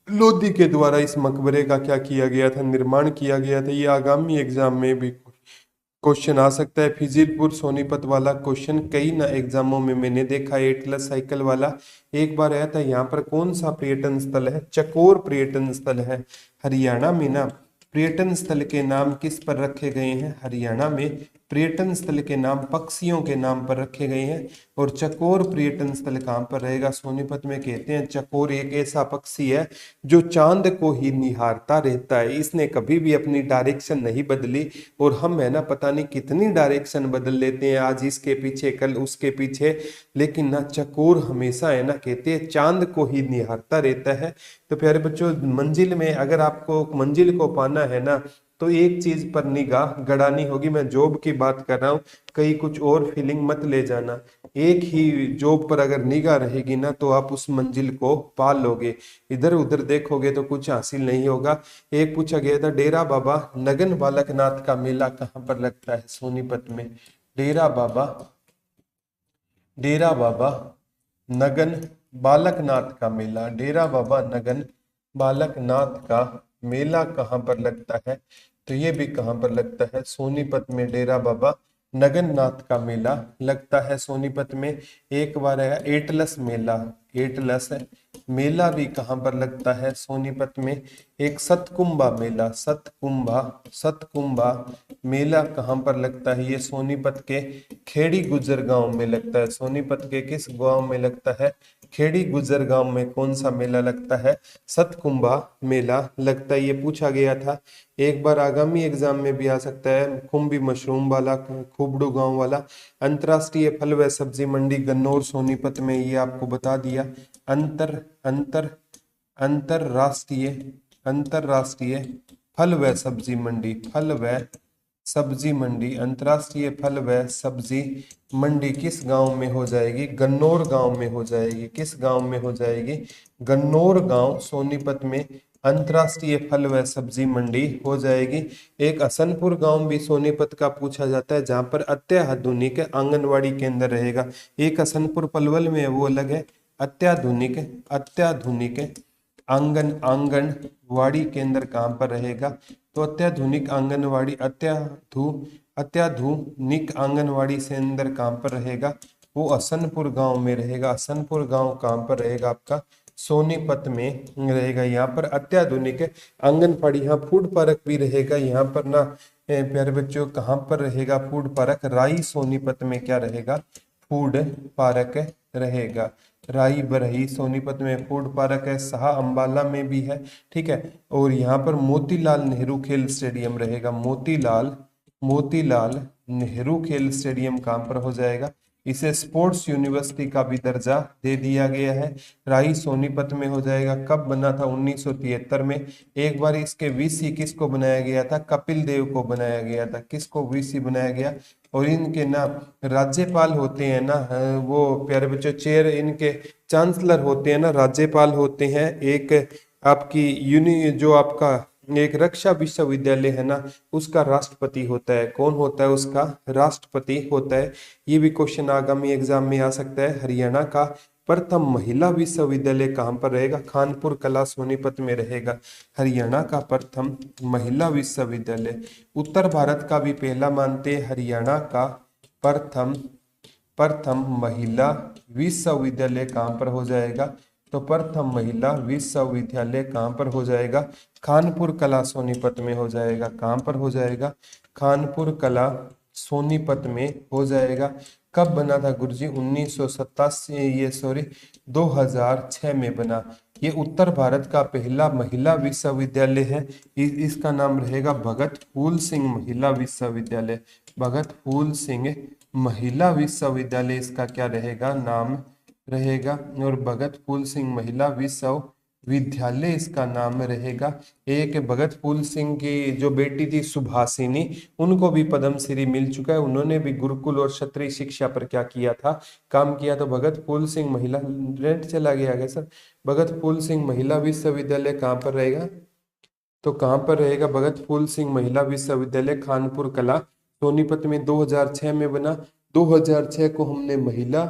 A: लोदी के द्वारा इस मकबरे का क्या किया गया था? निर्माण किया गया था। ये आगामी एग्जाम में भी क्वेश्चन आ सकता है। फिजिलपुर सोनीपत वाला क्वेश्चन कई ना एग्जामों में मैंने देखा है। एटलस साइकिल वाला एक बार आया था। यहाँ पर कौन सा पर्यटन स्थल है? चकोर पर्यटन स्थल है हरियाणा में ना। पर्यटन स्थल के नाम किस पर रखे गए हैं? हरियाणा में पर्यटन स्थल के नाम पक्षियों के नाम पर रखे गए हैं। और चकोर पर्यटन स्थल कहाँ पर रहेगा? सोनीपत में। कहते हैं चकोर एक ऐसा पक्षी है जो चांद को ही निहारता रहता है। इसने कभी भी अपनी डायरेक्शन नहीं बदली। और हम है ना पता नहीं कितनी डायरेक्शन बदल लेते हैं, आज इसके पीछे कल उसके पीछे, लेकिन ना चकोर हमेशा है ना कहते हैं चांद को ही निहारता रहता है। तो प्यारे बच्चों, मंजिल में अगर आपको मंजिल को पाना है ना तो एक चीज पर निगाह गड़ानी होगी। मैं जॉब की बात कर रहा हूँ, कहीं कुछ और फीलिंग मत ले जाना। एक ही जॉब पर अगर निगाह रहेगी ना तो आप उस मंजिल को पा लोगे। इधर उधर देखोगे तो कुछ हासिल नहीं होगा। एक पूछा गया था डेरा बाबा नगन बालक नाथ का मेला कहाँ पर लगता है? सोनीपत में। डेरा बाबा नगन बालकनाथ का मेला, डेरा बाबा नगन बालकनाथ का मेला कहाँ पर लगता है? तो ये भी कहाँ पर लगता है? सोनीपत में डेरा बाबा नगननाथ का मेला लगता है सोनीपत में। एक बार आया एटलस मेला, एटलस मेला भी कहाँ पर लगता है? सोनीपत में। एक सतकुंभा मेला, सतकुंभा मेला कहाँ पर लगता है? ये सोनीपत के खेड़ी गुजर गांव में लगता है। सोनीपत के किस गांव में लगता है? खेड़ी गुजर गांव में। कौन सा मेला लगता है? सतकुंभा मेला लगता है। ये पूछा गया था। एक बार आगामी एग्जाम में भी आ सकता है। खुम्बी मशरूम वाला, खुबड़ू गांव वाला। अंतरराष्ट्रीय फल व सब्जी मंडी गन्नौर सोनीपत में, ये आपको बता दिया। अंतर अंतर अंतरराष्ट्रीय अंतरराष्ट्रीय फल व सब्जी मंडी, फल व सब्जी मंडी, अंतरराष्ट्रीय फल व सब्जी मंडी किस गांव में हो जाएगी? गन्नौर गांव में हो जाएगी। किस गांव में हो जाएगी? गन्नौर गांव सोनीपत में अंतरराष्ट्रीय फल व सब्जी मंडी हो जाएगी। एक हसनपुर गांव भी सोनीपत का पूछा जाता है जहां पर अत्याधुनिक आंगनवाड़ी केंद्र रहेगा। एक हसनपुर पलवल में है, वो अलग है। अत्याधुनिक अत्याधुनिक आंगनवाड़ी केंद्र कहाँ पर रहेगा? तो अत्याधुनिक आंगनवाड़ी केंद्र कहाँ पर रहेगा? वो हसनपुर गांव में रहेगा। हसनपुर गांव कहाँ पर रहेगा आपका? सोनीपत में रहेगा। यहाँ पर अत्याधुनिक आंगनवाड़ी, यहाँ फूड पार्क भी रहेगा। यहाँ पर ना प्यारे बच्चों कहाँ पर रहेगा फूड पार्क? राई सोनीपत में क्या रहेगा? फूड पार्क रहेगा। राई बरही सोनीपत में फूड पार्क है। शाह अम्बाला में भी है, ठीक है। और यहाँ पर मोतीलाल नेहरू खेल स्टेडियम रहेगा। मोतीलाल नेहरू खेल स्टेडियम कहाँ पर हो जाएगा? इसे स्पोर्ट्स यूनिवर्सिटी का भी दर्जा दे दिया गया है। राई सोनीपत में हो जाएगा। कब बना था? 1973 में। एक बार इसके वीसी किसको बनाया गया था? कपिल देव को बनाया गया था। किसको वीसी बनाया गया? और इनके ना राज्यपाल होते हैं ना, वो प्यारे बच्चों चेयर, इनके चांसलर होते हैं ना, राज्यपाल होते हैं। एक आपकी जो आपका एक रक्षा विश्वविद्यालय है ना, उसका राष्ट्रपति होता है। कौन होता है? उसका राष्ट्रपति होता है। ये भी क्वेश्चन आगामी एग्जाम में आ सकता है। हरियाणा का प्रथम महिला विश्वविद्यालय कहाँ पर रहेगा? खानपुर कला सोनीपत में रहेगा। हरियाणा का प्रथम महिला विश्वविद्यालय। उत्तर भारत का भी पहला मानते हैं। हरियाणा का प्रथम प्रथम महिला विश्वविद्यालय कहाँ पर हो जाएगा? तो प्रथम महिला विश्वविद्यालय कहाँ पर हो जाएगा? खानपुर कला सोनीपत में हो जाएगा। कहाँ पर हो जाएगा? खानपुर कला सोनीपत में हो जाएगा। कब बना था गुरुजी? 2006 में बना। ये उत्तर भारत का पहला महिला विश्वविद्यालय है। इसका नाम रहेगा भगत फूल सिंह महिला विश्वविद्यालय। भगत फूल सिंह महिला विश्वविद्यालय इसका क्या रहेगा? नाम रहेगा। और भगत फूल सिंह महिला विश्वविद्यालय इसका नाम रहेगा। एक भगत फूल सिंह की जो बेटी थी सुभाषिनी, उनको भी पद्मश्री मिल चुका है। उन्होंने भी गुरुकुल और क्षत्रिय शिक्षा पर क्या किया था? काम किया। तो भगत फूल सिंह महिला, रेंट चला गया क्या सर? भगत फूल सिंह महिला विश्वविद्यालय कहाँ पर रहेगा? तो कहाँ पर रहेगा? भगत फूल सिंह महिला विश्वविद्यालय कानपुर कला सोनीपत में 2006 में बना। 2006 को हमने महिला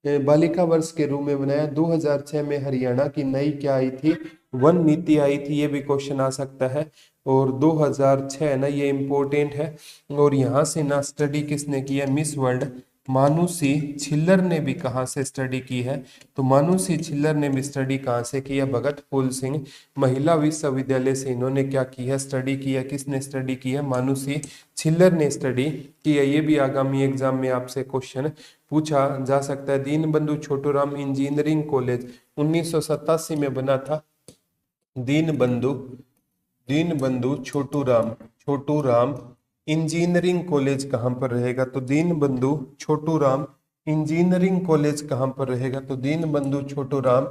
A: बालिका वर्ष के रूप में बनाया। 2006 में हरियाणा की नई क्या आई थी? वन नीति आई थी। ये भी क्वेश्चन आ सकता है। और 2006 ना, ये इम्पोर्टेंट है। और यहाँ से ना स्टडी किसने की है? मिस वर्ल्ड मानुषी छिल्लर ने भी कहाँ से स्टडी की है? तो मानुषी छिल्लर ने भी स्टडी कहाँ से की है? भगत फूल सिंह महिला विश्वविद्यालय से इन्होंने क्या की है? स्टडी की है। किसने स्टडी की है? मानुषी छिल्लर ने स्टडी की है। ये भी आगामी एग्जाम में आपसे क्वेश्चन पूछा जा सकता है। दीनबंधु छोटूराम इंजीनियरिंग कॉलेज 1987 में बना था। दीनबंधु दीनबंधु छोटूराम इंजीनियरिंग कॉलेज कहाँ पर रहेगा? तो दीनबंधु छोटूराम इंजीनियरिंग कॉलेज कहाँ पर रहेगा? तो दीनबंधु छोटूराम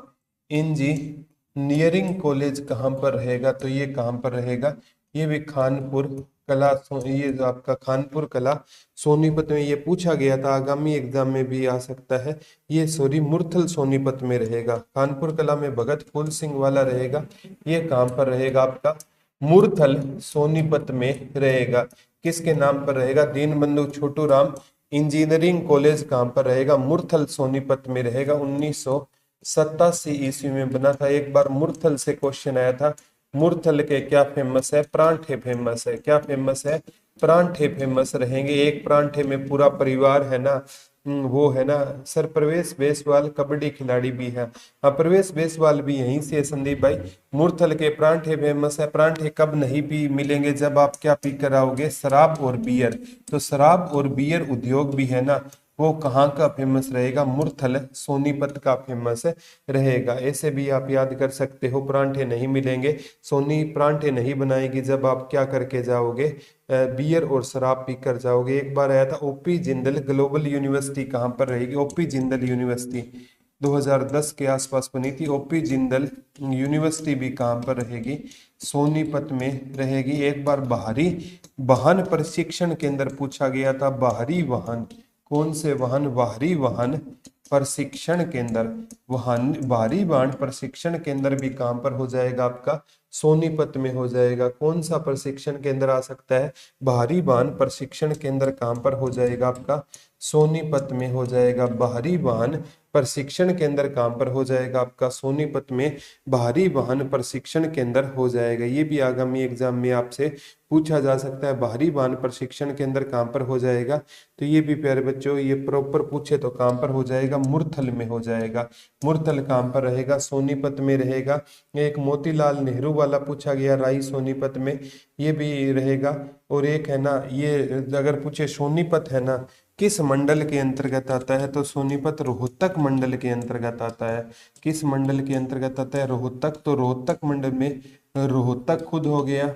A: इंजीनियरिंग कॉलेज कहाँ पर रहेगा? तो ये कहाँ पर रहेगा? ये भी खानपुर कला, ये जो आपका खानपुर कला सोनीपत में ये पूछा गया था। आगामी एग्जाम में भी आ सकता है। ये सॉरी मुरथल सोनीपत में रहेगा। कानपुर कला में भगत फूल सिंह वाला रहेगा। ये कहाँ पर रहेगा? आपका मुरथल सोनीपत में रहेगा। किसके नाम पर रहेगा? दीनबंधु छोटूराम इंजीनियरिंग कॉलेज कहाँ पर रहेगा? मुरथल सोनीपत में रहेगा। 1987 ईस्वी में बना था। एक बार मुरथल से क्वेश्चन आया था। मुरथल के क्या फेमस है? परांठे फेमस है। क्या फेमस है? परांठे फेमस रहेंगे। एक परांठे में पूरा परिवार है ना, वो है ना सर प्रवेश बेसवाल कबड्डी खिलाड़ी भी है। हाँ, प्रवेश बेसवाल भी यहीं से है संदीप भाई। मुरथल के परांठे फेमस है। परांठे कब नहीं पी मिलेंगे? जब आप क्या पी कर आओगे? शराब और बियर। तो शराब और बियर उद्योग भी है ना, वो कहाँ का फेमस रहेगा? मुरथल सोनीपत का फेमस रहेगा। ऐसे भी आप याद कर सकते हो। परांठे नहीं मिलेंगे, सोनी परांठे नहीं बनाएगी जब आप क्या करके जाओगे? बियर और शराब पी कर जाओगे। एक बार आया था ओपी जिंदल ग्लोबल यूनिवर्सिटी कहाँ पर रहेगी? ओपी जिंदल यूनिवर्सिटी 2010 के आसपास बनी थी। ओपी जिंदल यूनिवर्सिटी भी कहाँ पर रहेगी? सोनीपत में रहेगी। एक बार बाहरी वाहन प्रशिक्षण केंद्र पूछा गया था। बाहरी वाहन, कौन से वाहन? बाहरी वाहन प्रशिक्षण केंद्र। बाहरी वाहन प्रशिक्षण केंद्र भी कहाँ पर हो जाएगा? आपका सोनीपत में हो जाएगा। कौन सा प्रशिक्षण केंद्र आ सकता है? बाहरी वाहन प्रशिक्षण केंद्र कहाँ पर हो जाएगा? आपका सोनीपत में हो जाएगा। बाहरी वाहन प्रशिक्षण केंद्र कहाँ पर हो जाएगा? आपका सोनीपत में बाहरी वाहन प्रशिक्षण केंद्र हो जाएगा। ये भी आगामी एग्जाम में आपसे पूछा जा सकता है। बाहरी वाहन प्रशिक्षण केंद्र कहाँ पर हो जाएगा? तो ये भी प्यारे बच्चों ये प्रॉपर पूछे तो कहाँ पर हो जाएगा? मुरथल में हो जाएगा। मुरथल कहाँ पर रहेगा? सोनीपत में रहेगा। एक मोतीलाल नेहरू वाला पूछा गया, राई सोनीपत में, ये भी रहेगा। और एक है ना, ये अगर पूछे सोनीपत है ना किस मंडल के अंतर्गत आता है? तो सोनीपत रोहतक मंडल के अंतर्गत आता है। किस मंडल के अंतर्गत आता है? रोहतक। तो रोहतक मंडल में रोहतक खुद हो गया,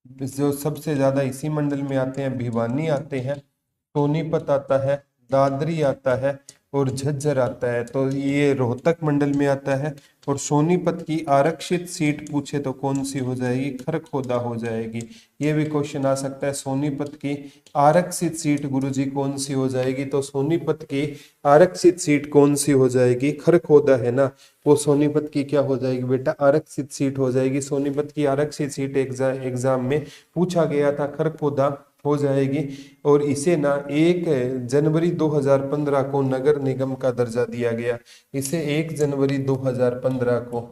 A: जो सबसे ज्यादा इसी मंडल में आते हैं। भिवानी आते हैं, सोनीपत आता है, दादरी आता है और झज्जर आता है। तो ये रोहतक मंडल में आता है। और सोनीपत की आरक्षित सीट पूछे तो कौन सी हो जाएगी? खरखोदा हो जाएगी। ये भी क्वेश्चन आ सकता है। सोनीपत की आरक्षित सीट गुरुजी कौन सी हो जाएगी? तो सोनीपत की आरक्षित सीट कौन सी हो जाएगी? खरखोदा है ना, वो सोनीपत की क्या हो जाएगी बेटा? आरक्षित सीट हो जाएगी। सोनीपत की आरक्षित सीट एग्जाम में पूछा गया था, खरखोदा हो जाएगी। और इसे ना 1 जनवरी 2015 को नगर निगम का दर्जा दिया गया। इसे 1 जनवरी 2015 को,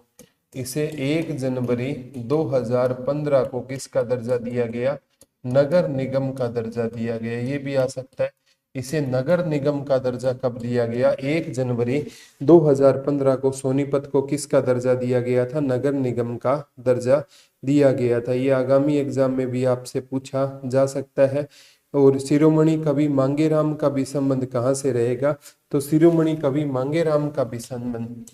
A: इसे 1 जनवरी 2015 को किसका दर्जा दिया गया? नगर निगम का दर्जा दिया गया। ये भी आ सकता है। इसे नगर निगम का दर्जा कब दिया गया? 1 जनवरी 2015 को सोनीपत को किसका दर्जा दिया गया था? नगर निगम का दर्जा दिया गया था। ये आगामी एग्जाम में भी आपसे पूछा जा सकता है। और शिरोमणि कवि मांगेराम का भी संबंध कहाँ से रहेगा? तो शिरोमणि कवि मांगेराम का भी संबंध,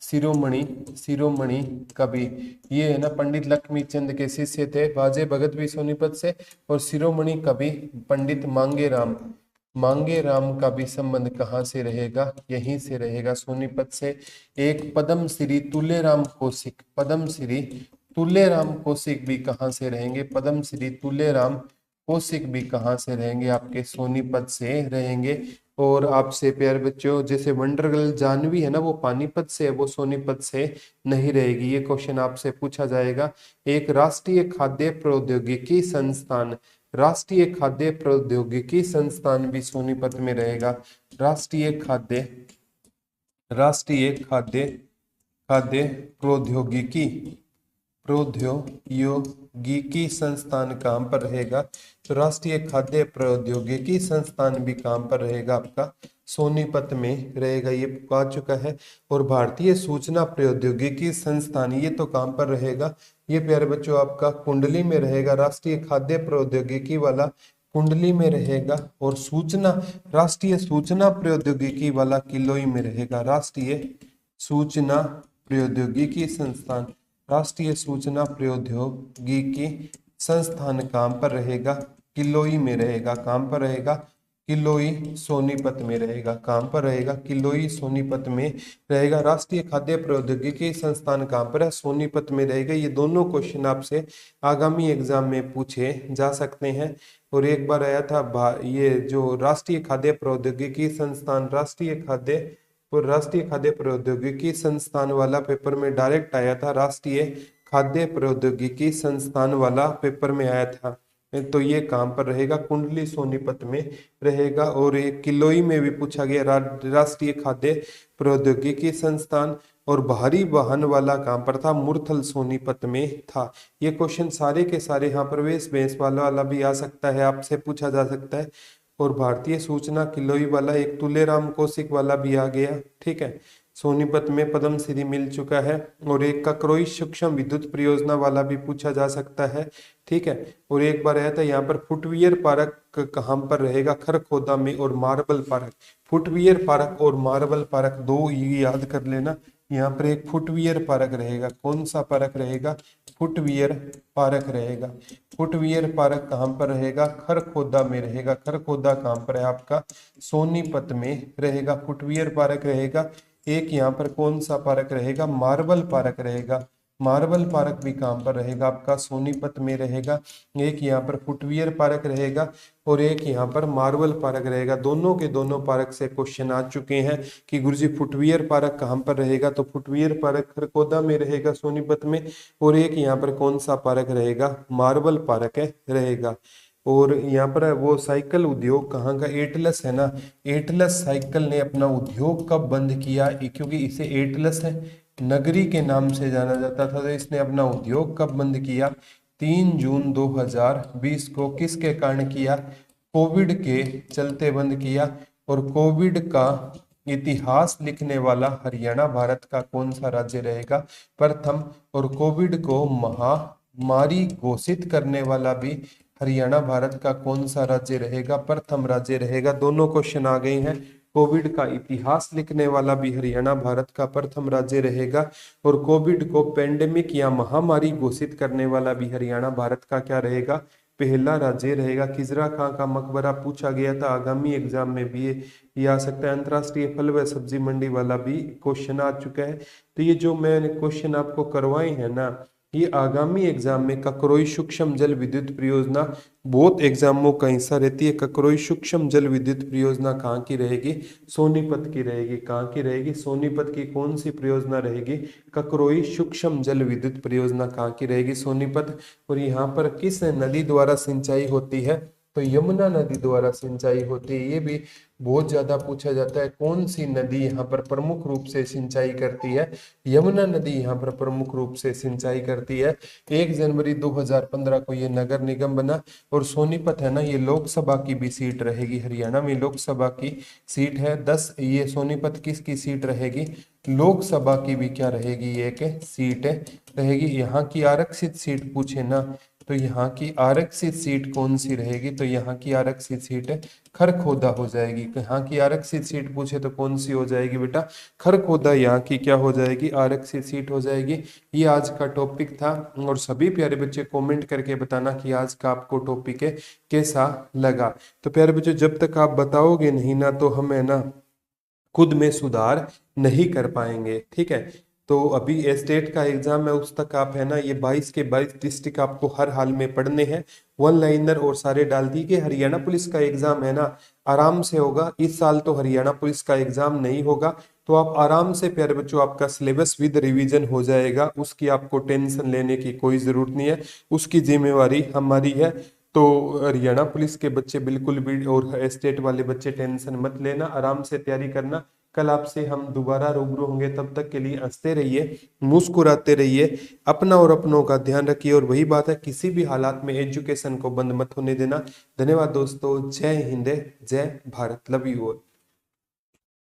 A: शिरोमणि कवि ये है ना पंडित लक्ष्मी चंद के शिष्य थे। बाजे भगत भी सोनीपत से। और शिरोमणि कवि पंडित मांगेराम का भी संबंध कहाँ से रहेगा? यहीं से रहेगा, सोनीपत से। एक पद्मश्री तुलेराम कौशिक, पद्मश्री तुलेराम कौशिक भी कहाँ से रहेंगे? पद्मश्री तुलेराम कौशिक भी कहाँ से रहेंगे, आपके सोनीपत से रहेंगे। और आपसे प्यारे बच्चों, जैसे वंडर गर्ल जानवी है ना, वो पानीपत से है, वो सोनीपत से नहीं रहेगी। ये क्वेश्चन आपसे पूछा जाएगा। एक राष्ट्रीय खाद्य प्रौद्योगिकी संस्थान, राष्ट्रीय खाद्य प्रौद्योगिकी संस्थान भी सोनीपत में रहेगा। राष्ट्रीय खाद्य खाद्य प्रौद्योगिकी प्रौद्योगिकी संस्थान कहाँ पर रहेगा? तो राष्ट्रीय खाद्य प्रौद्योगिकी संस्थान भी कहाँ पर रहेगा? आपका सोनीपत में रहेगा, ये आ चुका है। और भारतीय सूचना प्रौद्योगिकी संस्थान, ये तो कहाँ पर रहेगा? ये प्यारे बच्चों आपका कुंडली में रहेगा। राष्ट्रीय खाद्य प्रौद्योगिकी वाला कुंडली में रहेगा। और राष्ट्रीय सूचना प्रौद्योगिकी वाला किलोई में रहेगा। राष्ट्रीय सूचना प्रौद्योगिकी संस्थान, राष्ट्रीय सूचना प्रौद्योगिकी संस्थान कहाँ पर रहेगा? किलोई में रहेगा। कहाँ पर रहेगा? किलोई सोनीपत में रहेगा। कहाँ पर रहेगा? किलोई सोनीपत में रहेगा। राष्ट्रीय खाद्य प्रौद्योगिकी संस्थान कहाँ पर है? सोनीपत में रहेगा। ये दोनों क्वेश्चन आपसे आगामी एग्जाम में पूछे जा सकते हैं। और एक बार आया था ये जो राष्ट्रीय खाद्य प्रौद्योगिकी संस्थान, राष्ट्रीय खाद्य प्रौद्योगिकी संस्थान वाला पेपर में डायरेक्ट आया था। राष्ट्रीय खाद्य प्रौद्योगिकी संस्थान वाला पेपर में आया था। तो ये कहाँ पर रहेगा? कुंडली सोनीपत में रहेगा। और ये किलोई में भी पूछा गया राष्ट्रीय खाद्य प्रौद्योगिकी संस्थान। और भारी वाहन वाला कहाँ पर था? मुरथल सोनीपत में था। ये क्वेश्चन सारे के सारे यहाँ प्रवेश बेस वाला भी आ सकता है, आपसे पूछा जा सकता है। और भारतीय सूचना किलोई वाला एक तुलेराम कौशिक वाला भी आ गया। ठीक है, सोनीपत में पद्मश्री मिल चुका है। और एक ककरोई सूक्ष्म विद्युत परियोजना वाला भी पूछा जा सकता है। ठीक है, और एक बार आया था यहाँ पर फुटवियर पार्क कहाँ पर रहेगा? खरखोदा में। और मार्बल पार्क, फुटवियर पार्क और मार्बल पार्क दो ये याद कर लेना। यहाँ पर एक फुटवियर पार्क रहेगा। कौन सा पार्क रहेगा? फुटवियर पार्क रहेगा। फुटवियर पार्क कहाँ पर रहेगा? खरखोदा में रहेगा। खरखोदा कहाँ पर है? आपका सोनीपत में रहेगा। फुटवियर पार्क रहेगा। एक यहाँ पर कौन सा पार्क रहेगा? मार्बल पार्क रहेगा। मार्बल पार्क भी कहाँ पर रहेगा? आपका सोनीपत में रहेगा। एक यहाँ पर फुटवियर पार्क रहेगा और एक यहाँ पर मार्बल पार्क रहेगा। दोनों के दोनों पार्क से क्वेश्चन आ चुके हैं कि गुरुजी फुटवियर पार्क कहाँ पर रहेगा? तो फुटवियर पार्क खरगोदा में रहेगा, सोनीपत में। और एक यहाँ पर कौन सा पार्क रहेगा? मार्बल पार्क रहेगा। और यहाँ पर वो साइकिल उद्योग कहाँ का? एटलस है ना। एटलस साइकिल ने अपना उद्योग कब बंद किया? क्योंकि इसे एटलस है नगरी के नाम से जाना जाता था, तो इसने अपना उद्योग कब बंद किया? 3 जून 2020 को। किसके कारण किया? कोविड के चलते बंद किया। और कोविड का इतिहास लिखने वाला हरियाणा भारत का कौन सा राज्य रहेगा? प्रथम। और कोविड को महामारी घोषित करने वाला भी हरियाणा भारत का कौन सा राज्य रहेगा? प्रथम राज्य रहेगा। दोनों क्वेश्चन आ गए हैं। कोविड का इतिहास लिखने वाला भी हरियाणा भारत का प्रथम राज्य रहेगा। और कोविड को पेंडेमिक या महामारी घोषित करने वाला भी हरियाणा भारत का क्या रहेगा? पहला राज्य रहेगा। खिजरा खां का मकबरा पूछा गया था, आगामी एग्जाम में भी ये आ सकता है। अंतरराष्ट्रीय फल व सब्जी मंडी वाला भी क्वेश्चन आ चुका है। तो ये जो मैंने क्वेश्चन आपको करवाए हैं ना, ये आगामी एग्जाम में ककरोई सूक्ष्म जल विद्युत परियोजना बहुत एग्जामों का हिस्सा रहती है। ककरोई सूक्ष्म जल विद्युत परियोजना कहाँ की रहेगी? सोनीपत की रहेगी। कहाँ की रहेगी? सोनीपत की। कौन सी परियोजना रहेगी? ककरोई सूक्ष्म जल विद्युत परियोजना कहाँ की रहेगी? सोनीपत। और यहाँ पर किस नदी द्वारा सिंचाई होती है? तो यमुना नदी द्वारा सिंचाई होती है। ये भी बहुत ज्यादा पूछा जाता है। कौन सी नदी यहाँ पर प्रमुख रूप से सिंचाई करती है? यमुना नदी यहाँ पर प्रमुख रूप से सिंचाई करती है। 1 जनवरी 2015 को ये नगर निगम बना। और सोनीपत है ना, ये लोकसभा की भी सीट रहेगी। हरियाणा में लोकसभा की सीट है 10। ये सोनीपत किसकी सीट रहेगी? लोकसभा की भी क्या रहेगी? एक सीट रहेगी। यहाँ की आरक्षित सीट पूछे ना, तो यहाँ की आरक्षित सीट कौन सी रहेगी? तो यहाँ की आरक्षित सीट खरखोदा हो जाएगी। यहाँ की आरक्षित सीट पूछे तो कौन सी हो जाएगी बेटा? खरखोदा यहाँ की क्या हो जाएगी? आरक्षित सीट हो जाएगी। ये आज का टॉपिक था। और सभी प्यारे बच्चे कमेंट करके बताना कि आज का आपको टॉपिक कैसा लगा। तो प्यारे बच्चे, जब तक आप बताओगे नहीं ना, तो हम है ना खुद में सुधार नहीं कर पाएंगे। ठीक है, तो अभी स्टेट का एग्जाम है, उस तक आप है ना ये 22 के 22 डिस्ट्रिक्ट आपको हर हाल में पढ़ने हैं, वन लाइनर और सारे डाल दी के। हरियाणा पुलिस का एग्जाम है ना आराम से होगा, इस साल तो हरियाणा पुलिस का एग्जाम नहीं होगा, तो आप आराम से प्यारे बच्चों आपका सिलेबस विद रिवीजन हो जाएगा, उसकी आपको टेंशन लेने की कोई जरूरत नहीं है, उसकी जिम्मेवारी हमारी है। तो हरियाणा पुलिस के बच्चे बिल्कुल भी और स्टेट वाले बच्चे टेंशन मत लेना, आराम से तैयारी करना। कल आपसे हम दोबारा रूबरू होंगे, तब तक के लिए हंसते रहिए, मुस्कुराते रहिए, अपना और अपनों का ध्यान रखिए, और वही बात है किसी भी हालात में एजुकेशन को बंद मत होने देना। धन्यवाद दोस्तों, जय हिंद, जय भारत, लव यू ऑल।